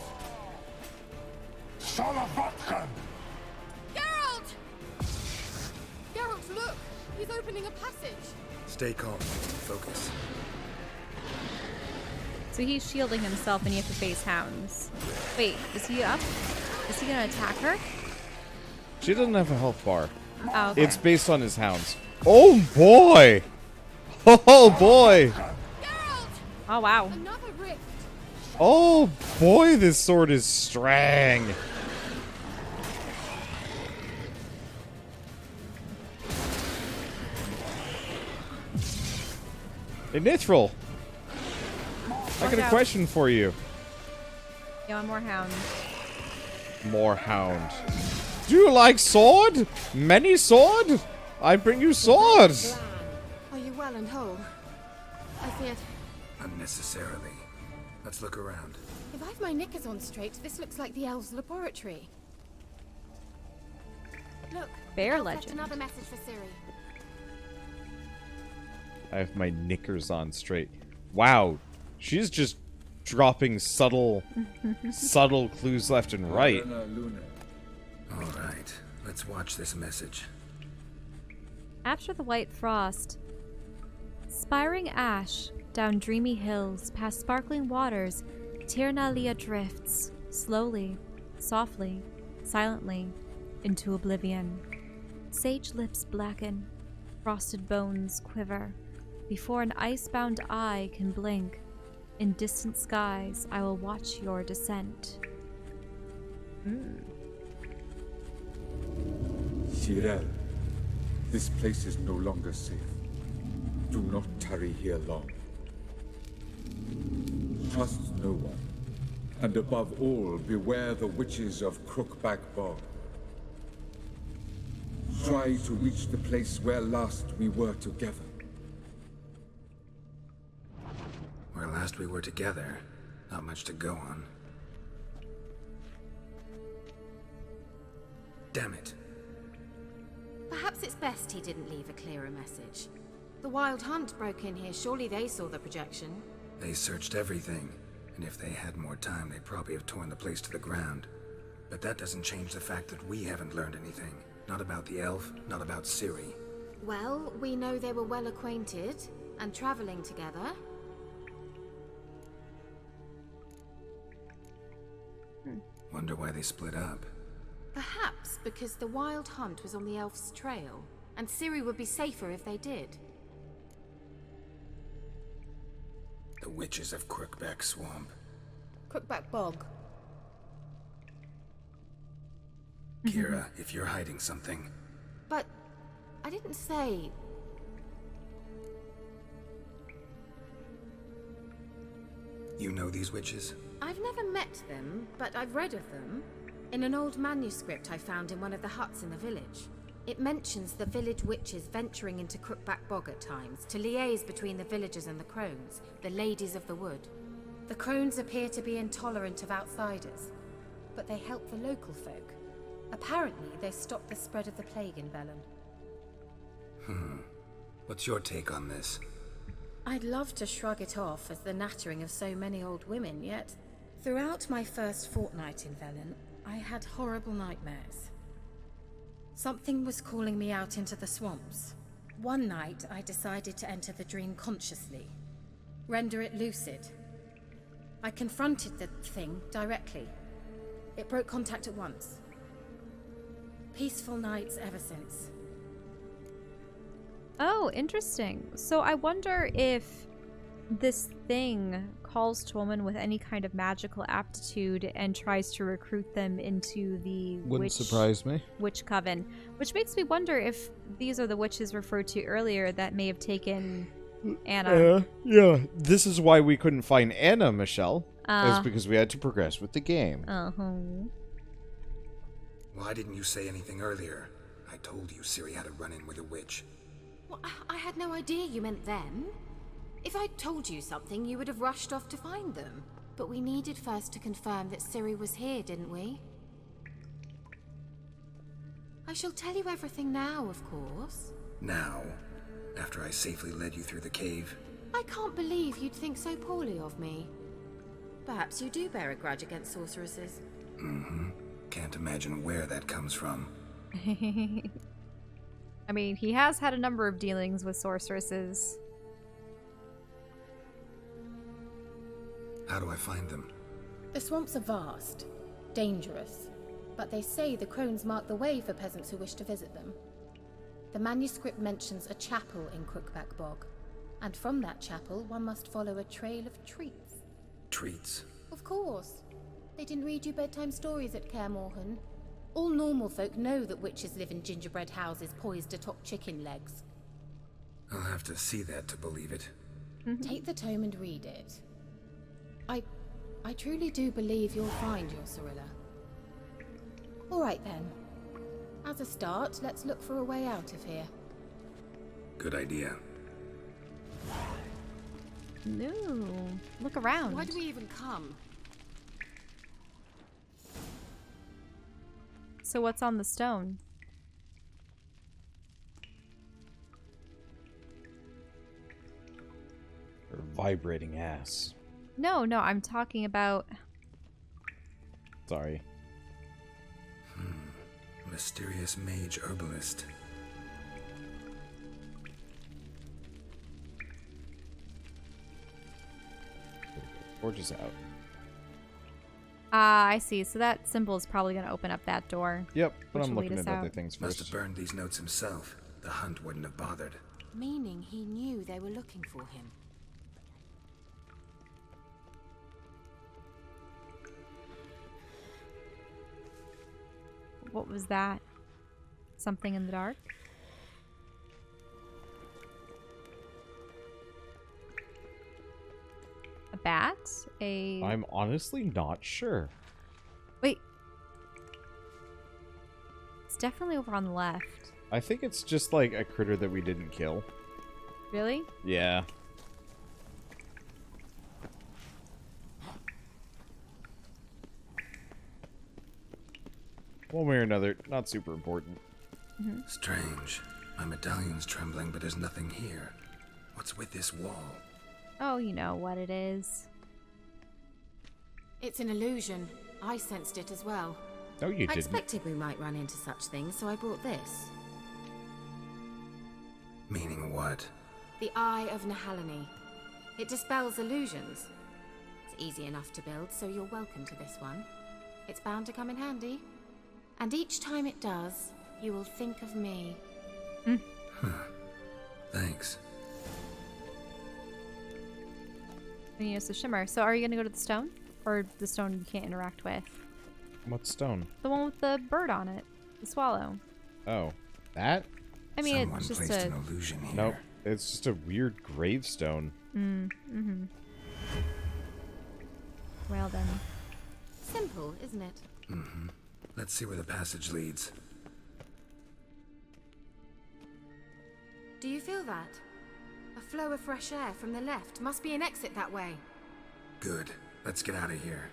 [SPEAKER 9] Salavatkan!
[SPEAKER 6] Geralt! Geralt, look! He's opening a passage.
[SPEAKER 4] Stay calm. Focus.
[SPEAKER 1] So he's shielding himself and you have to face hounds. Wait, is he up? Is he gonna attack her?
[SPEAKER 2] She doesn't have a health bar.
[SPEAKER 1] Oh, okay.
[SPEAKER 2] It's based on his hounds. Oh boy! Oh boy!
[SPEAKER 6] Geralt!
[SPEAKER 1] Oh wow.
[SPEAKER 6] Another rift.
[SPEAKER 2] Oh boy, this sword is strang. Hey, Nithral! I got a question for you.
[SPEAKER 1] Yeah, one more hound.
[SPEAKER 2] More hound. Do you like sword? Many sword? I bring you swords.
[SPEAKER 5] Are you well and whole? I feared.
[SPEAKER 4] Unnecessarily. Let's look around.
[SPEAKER 6] If I've my knickers on straight, this looks like the elves' laboratory. Look,
[SPEAKER 1] Bear
[SPEAKER 6] elf left
[SPEAKER 1] legend.
[SPEAKER 6] another message for Ciri.
[SPEAKER 2] I have my knickers on straight. Wow, she's just dropping subtle clues left and right.
[SPEAKER 4] All right, let's watch this message.
[SPEAKER 1] After the white frost, spiring ash down dreamy hills, past sparkling waters, Tirnalia drifts, slowly, softly, silently, into oblivion. Sage lips blacken, frosted bones quiver. Before an icebound eye can blink, in distant skies I will watch your descent.
[SPEAKER 8] Shirel, this place is no longer safe. Do not tarry here long. Trust no one. And above all, beware the witches of Crookback Bog. Try to reach the place where last we were together.
[SPEAKER 4] Where last we were together, not much to go on. Damn it.
[SPEAKER 5] Perhaps it's best he didn't leave a clearer message. The Wild Hunt broke in here. Surely they saw the projection.
[SPEAKER 4] They searched everything, and if they had more time, they'd probably have torn the place to the ground. But that doesn't change the fact that we haven't learned anything. Not about the elf, not about Ciri.
[SPEAKER 5] Well, we know they were well acquainted and traveling together.
[SPEAKER 4] Wonder why they split up.
[SPEAKER 5] Perhaps because the wild hunt was on the elf's trail, and Ciri would be safer if they did.
[SPEAKER 4] The witches of Crookback Swamp.
[SPEAKER 7] Crookback Bog.
[SPEAKER 4] Keira, if you're hiding something...
[SPEAKER 5] But I didn't say...
[SPEAKER 4] You know these witches?
[SPEAKER 5] I've never met them, but I've read of them. In an old manuscript I found in one of the huts in the village. It mentions the village witches venturing into Crookback Bog at times to liaise between the villagers and the crones, the ladies of the wood. The crones appear to be intolerant of outsiders, but they help the local folk. Apparently, they stopped the spread of the plague in Velen.
[SPEAKER 4] What's your take on this?
[SPEAKER 5] I'd love to shrug it off as the nattering of so many old women, yet throughout my first fortnight in Velen, I had horrible nightmares. Something was calling me out into the swamps. One night, I decided to enter the dream consciously, render it lucid. I confronted the thing directly. It broke contact at once. Peaceful nights ever since.
[SPEAKER 1] Oh, interesting. So I wonder if this thing calls to a woman with any kind of magical aptitude and tries to recruit them into the
[SPEAKER 2] Wouldn't surprise me.
[SPEAKER 1] witch coven. Which makes me wonder if these are the witches referred to earlier that may have taken Anna.
[SPEAKER 2] Yeah. This is why we couldn't find Anna, Michelle. It's because we had to progress with the game.
[SPEAKER 4] Why didn't you say anything earlier? I told you Ciri had a run-in with a witch.
[SPEAKER 5] Well, I had no idea you meant them. If I'd told you something, you would have rushed off to find them. But we needed first to confirm that Ciri was here, didn't we? I shall tell you everything now, of course.
[SPEAKER 4] Now? After I safely led you through the cave?
[SPEAKER 5] I can't believe you'd think so poorly of me. Perhaps you do bear a grudge against sorceresses.
[SPEAKER 4] Can't imagine where that comes from.
[SPEAKER 1] I mean, he has had a number of dealings with sorceresses.
[SPEAKER 4] How do I find them?
[SPEAKER 7] The swamps are vast, dangerous, but they say the crones mark the way for peasants who wish to visit them. The manuscript mentions a chapel in Crookback Bog, and from that chapel one must follow a trail of treats.
[SPEAKER 4] Treats?
[SPEAKER 7] Of course. They didn't read you bedtime stories at Kaer Morhen. All normal folk know that witches live in gingerbread houses poised atop chicken legs.
[SPEAKER 4] I'll have to see that to believe it.
[SPEAKER 7] Take the tome and read it. I truly do believe you'll find your Cirilla. All right then. As a start, let's look for a way out of here.
[SPEAKER 4] Good idea.
[SPEAKER 1] No. Look around.
[SPEAKER 5] Why do we even come?
[SPEAKER 1] So what's on the stone?
[SPEAKER 2] Her vibrating ass.
[SPEAKER 1] No, I'm talking about...
[SPEAKER 2] Sorry.
[SPEAKER 4] Mysterious mage herbalist.
[SPEAKER 2] Torch is out.
[SPEAKER 1] Ah, I see. So that symbol is probably going to open up that door.
[SPEAKER 2] Yep, but
[SPEAKER 1] Which
[SPEAKER 2] I'm
[SPEAKER 1] will lead
[SPEAKER 2] looking
[SPEAKER 1] us
[SPEAKER 2] at other
[SPEAKER 1] out.
[SPEAKER 2] things
[SPEAKER 4] Must
[SPEAKER 2] first.
[SPEAKER 4] have burned these notes himself. The hunt wouldn't have bothered.
[SPEAKER 5] Meaning he knew they were looking for him.
[SPEAKER 1] What was that? Something in the dark? A bat?
[SPEAKER 2] I'm honestly not sure.
[SPEAKER 1] Wait. It's definitely over on the left.
[SPEAKER 2] I think it's just like a critter that we didn't kill.
[SPEAKER 1] Really?
[SPEAKER 2] Yeah. One way or another, not super important.
[SPEAKER 4] Strange. My medallion's trembling, but there's nothing here. What's with this wall?
[SPEAKER 1] Oh, you know what it is.
[SPEAKER 5] It's an illusion. I sensed it as well.
[SPEAKER 2] No, you
[SPEAKER 5] I
[SPEAKER 2] didn't.
[SPEAKER 5] expected we might run into such things, so I brought this.
[SPEAKER 4] Meaning what?
[SPEAKER 5] The Eye of Nahalani. It dispels illusions. It's easy enough to build, so you're welcome to this one. It's bound to come in handy. And each time it does, you will think of me.
[SPEAKER 4] Thanks.
[SPEAKER 1] And use the shimmer. So are you gonna go to the stone? Or the stone you can't interact with?
[SPEAKER 2] What stone?
[SPEAKER 1] The one with the bird on it. The swallow.
[SPEAKER 2] Oh, that?
[SPEAKER 1] I mean,
[SPEAKER 4] Someone
[SPEAKER 1] it's just
[SPEAKER 4] placed
[SPEAKER 1] a...
[SPEAKER 4] an illusion here.
[SPEAKER 2] Nope. It's just a weird gravestone.
[SPEAKER 1] Well then.
[SPEAKER 5] Simple, isn't it?
[SPEAKER 4] Let's see where the passage leads.
[SPEAKER 5] Do you feel that? A flow of fresh air from the left. Must be an exit that way.
[SPEAKER 4] Good. Let's get out of here.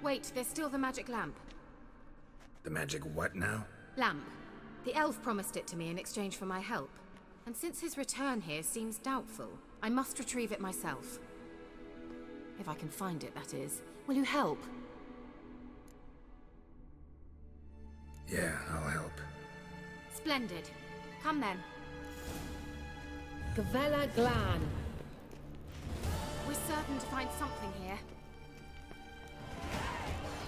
[SPEAKER 5] Wait, there's still the magic lamp.
[SPEAKER 4] The magic what now?
[SPEAKER 5] Lamp. The elf promised it to me in exchange for my help. And since his return here seems doubtful, I must retrieve it myself. If I can find it, that is. Will you help?
[SPEAKER 4] Yeah, I'll help.
[SPEAKER 5] Splendid. Come then.
[SPEAKER 7] Gavella Glan.
[SPEAKER 5] We're certain to find something here.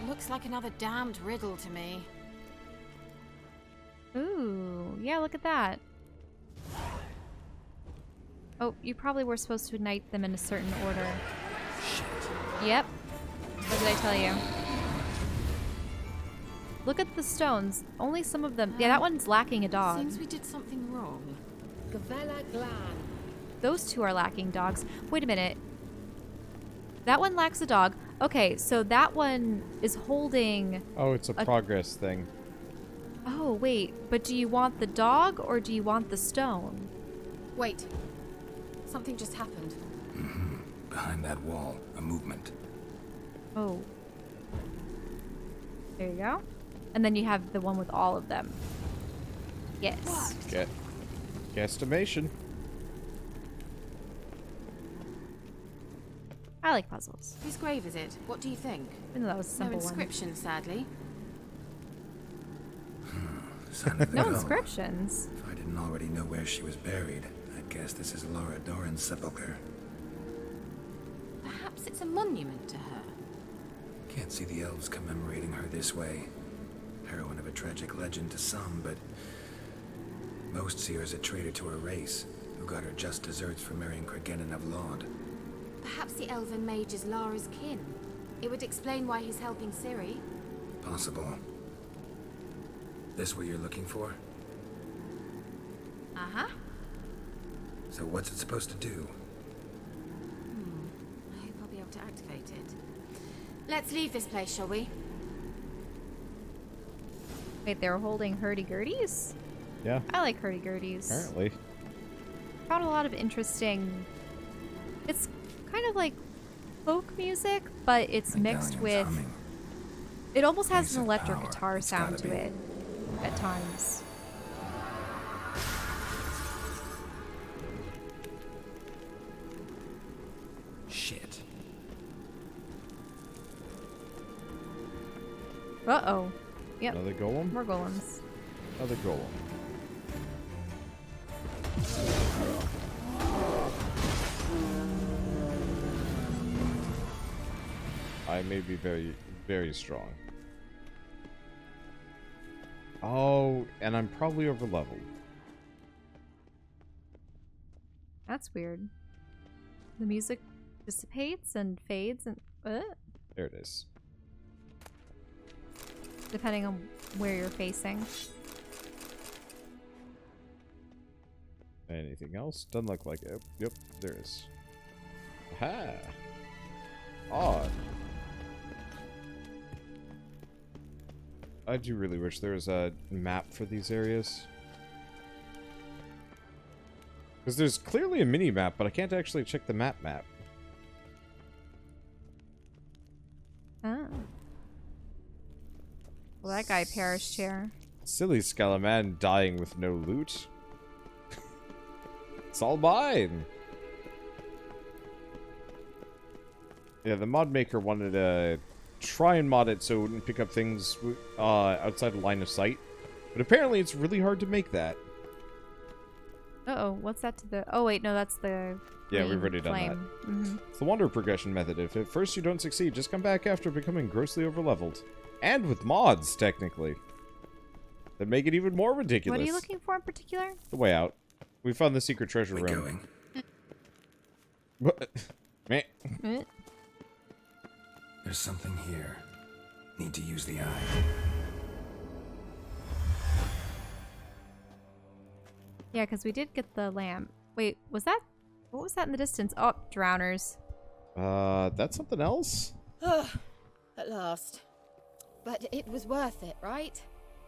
[SPEAKER 5] Looks like another damned riddle to me.
[SPEAKER 1] Ooh, yeah, look at that. Oh, you probably were supposed to ignite them in a certain order. Yep. What did I tell you? Look at the stones. Only some of them. Yeah, that one's lacking a dog.
[SPEAKER 5] Seems we did something wrong.
[SPEAKER 7] Gavella Glan.
[SPEAKER 1] Those two are lacking dogs. Wait a minute. That one lacks a dog. Okay, so that one is holding...
[SPEAKER 2] Oh, it's a progress thing.
[SPEAKER 1] Oh, wait. But do you want the dog or do you want the stone?
[SPEAKER 5] Wait. Something just happened.
[SPEAKER 4] Behind that wall, a movement.
[SPEAKER 1] Oh. There you go. And then you have the one with all of them. Yes.
[SPEAKER 2] Guesstimation.
[SPEAKER 1] I like puzzles.
[SPEAKER 5] Whose grave is it? What do you think?
[SPEAKER 1] Even though that was a
[SPEAKER 5] No
[SPEAKER 1] simple one.
[SPEAKER 5] inscription, sadly.
[SPEAKER 4] Sign of the
[SPEAKER 1] No
[SPEAKER 4] goal.
[SPEAKER 1] inscriptions.
[SPEAKER 4] If I didn't already know where she was buried, I'd guess this is Laura Doran's sepulcher.
[SPEAKER 5] Perhaps it's a monument to her.
[SPEAKER 4] Can't see the elves commemorating her this way. Heroine of a tragic legend to some, but most see her as a traitor to her race, who got her just deserts for marrying Cregennan of Laud.
[SPEAKER 5] Perhaps the elven mage is Lara's kin. It would explain why he's helping Ciri.
[SPEAKER 4] Possible. This what you're looking for?
[SPEAKER 5] Uh-huh.
[SPEAKER 4] So what's it supposed to do?
[SPEAKER 5] I hope I'll be able to activate it. Let's leave this place, shall we?
[SPEAKER 1] Wait, they were holding hurdy-gurdies?
[SPEAKER 2] Yeah,
[SPEAKER 1] I like hurdy-gurdies.
[SPEAKER 2] apparently.
[SPEAKER 1] Found a lot of interesting... It's kind of like folk music, but it's mixed
[SPEAKER 4] Medallion's
[SPEAKER 1] with...
[SPEAKER 4] humming.
[SPEAKER 1] It almost has
[SPEAKER 4] Piece
[SPEAKER 1] an
[SPEAKER 4] of
[SPEAKER 1] electric
[SPEAKER 4] power.
[SPEAKER 1] guitar
[SPEAKER 4] It's
[SPEAKER 1] sound
[SPEAKER 4] gotta
[SPEAKER 1] to
[SPEAKER 4] be.
[SPEAKER 1] it at times.
[SPEAKER 4] Shit.
[SPEAKER 1] Uh-oh. Yep,
[SPEAKER 2] Another golem?
[SPEAKER 1] more golems.
[SPEAKER 2] Another golem. I may be very, very strong. Oh, and I'm probably over leveled.
[SPEAKER 1] That's weird. The music dissipates and fades and...
[SPEAKER 2] There it is.
[SPEAKER 1] depending on where you're facing.
[SPEAKER 2] Anything else? Doesn't look like it. Yep, there is. Aha! Odd. I do really wish there was a map for these areas. Because there's clearly a mini-map, but I can't actually check the map.
[SPEAKER 1] Oh. Well, that guy perished here.
[SPEAKER 2] Silly Scalaman dying with no loot. It's all mine! Yeah, the mod maker wanted to try and mod it so it wouldn't pick up things outside of line of sight. But apparently it's really hard to make that.
[SPEAKER 1] Uh-oh, what's that to the... Oh, wait, no, that's the
[SPEAKER 2] Yeah,
[SPEAKER 1] green
[SPEAKER 2] we've already done
[SPEAKER 1] flame.
[SPEAKER 2] that. It's the wonder progression method. If at first you don't succeed, just come back after becoming grossly overleveled. And with mods, technically. That make it even more ridiculous.
[SPEAKER 1] What are you looking for in particular?
[SPEAKER 2] The way out. We found the secret treasure
[SPEAKER 4] We
[SPEAKER 2] room.
[SPEAKER 4] going?
[SPEAKER 2] What? Meh.
[SPEAKER 4] There's something here. Need to use the eye.
[SPEAKER 1] Yeah, because we did get the lamp. Wait, was that... What was that in the distance? Oh, drowners.
[SPEAKER 2] That's something else?
[SPEAKER 7] At last. But it was worth it, right?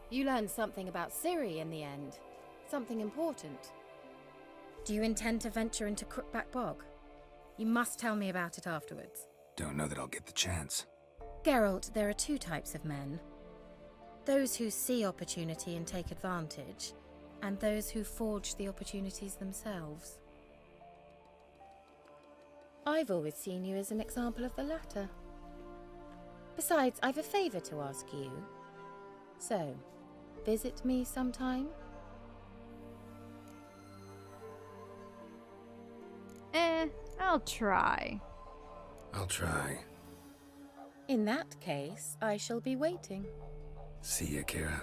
[SPEAKER 7] You learned something about Ciri in the end. Something important. Do you intend to venture into Crookback Bog? You must tell me about it afterwards.
[SPEAKER 4] Don't know that I'll get the chance.
[SPEAKER 7] Geralt, there are two types of men. Those who see opportunity and take advantage, and those who forge the opportunities themselves. I've always seen you as an example of the latter. Besides, I've a favor to ask you. So, visit me sometime?
[SPEAKER 1] I'll try.
[SPEAKER 4] I'll try.
[SPEAKER 7] In that case, I shall be waiting.
[SPEAKER 4] See ya, Keira.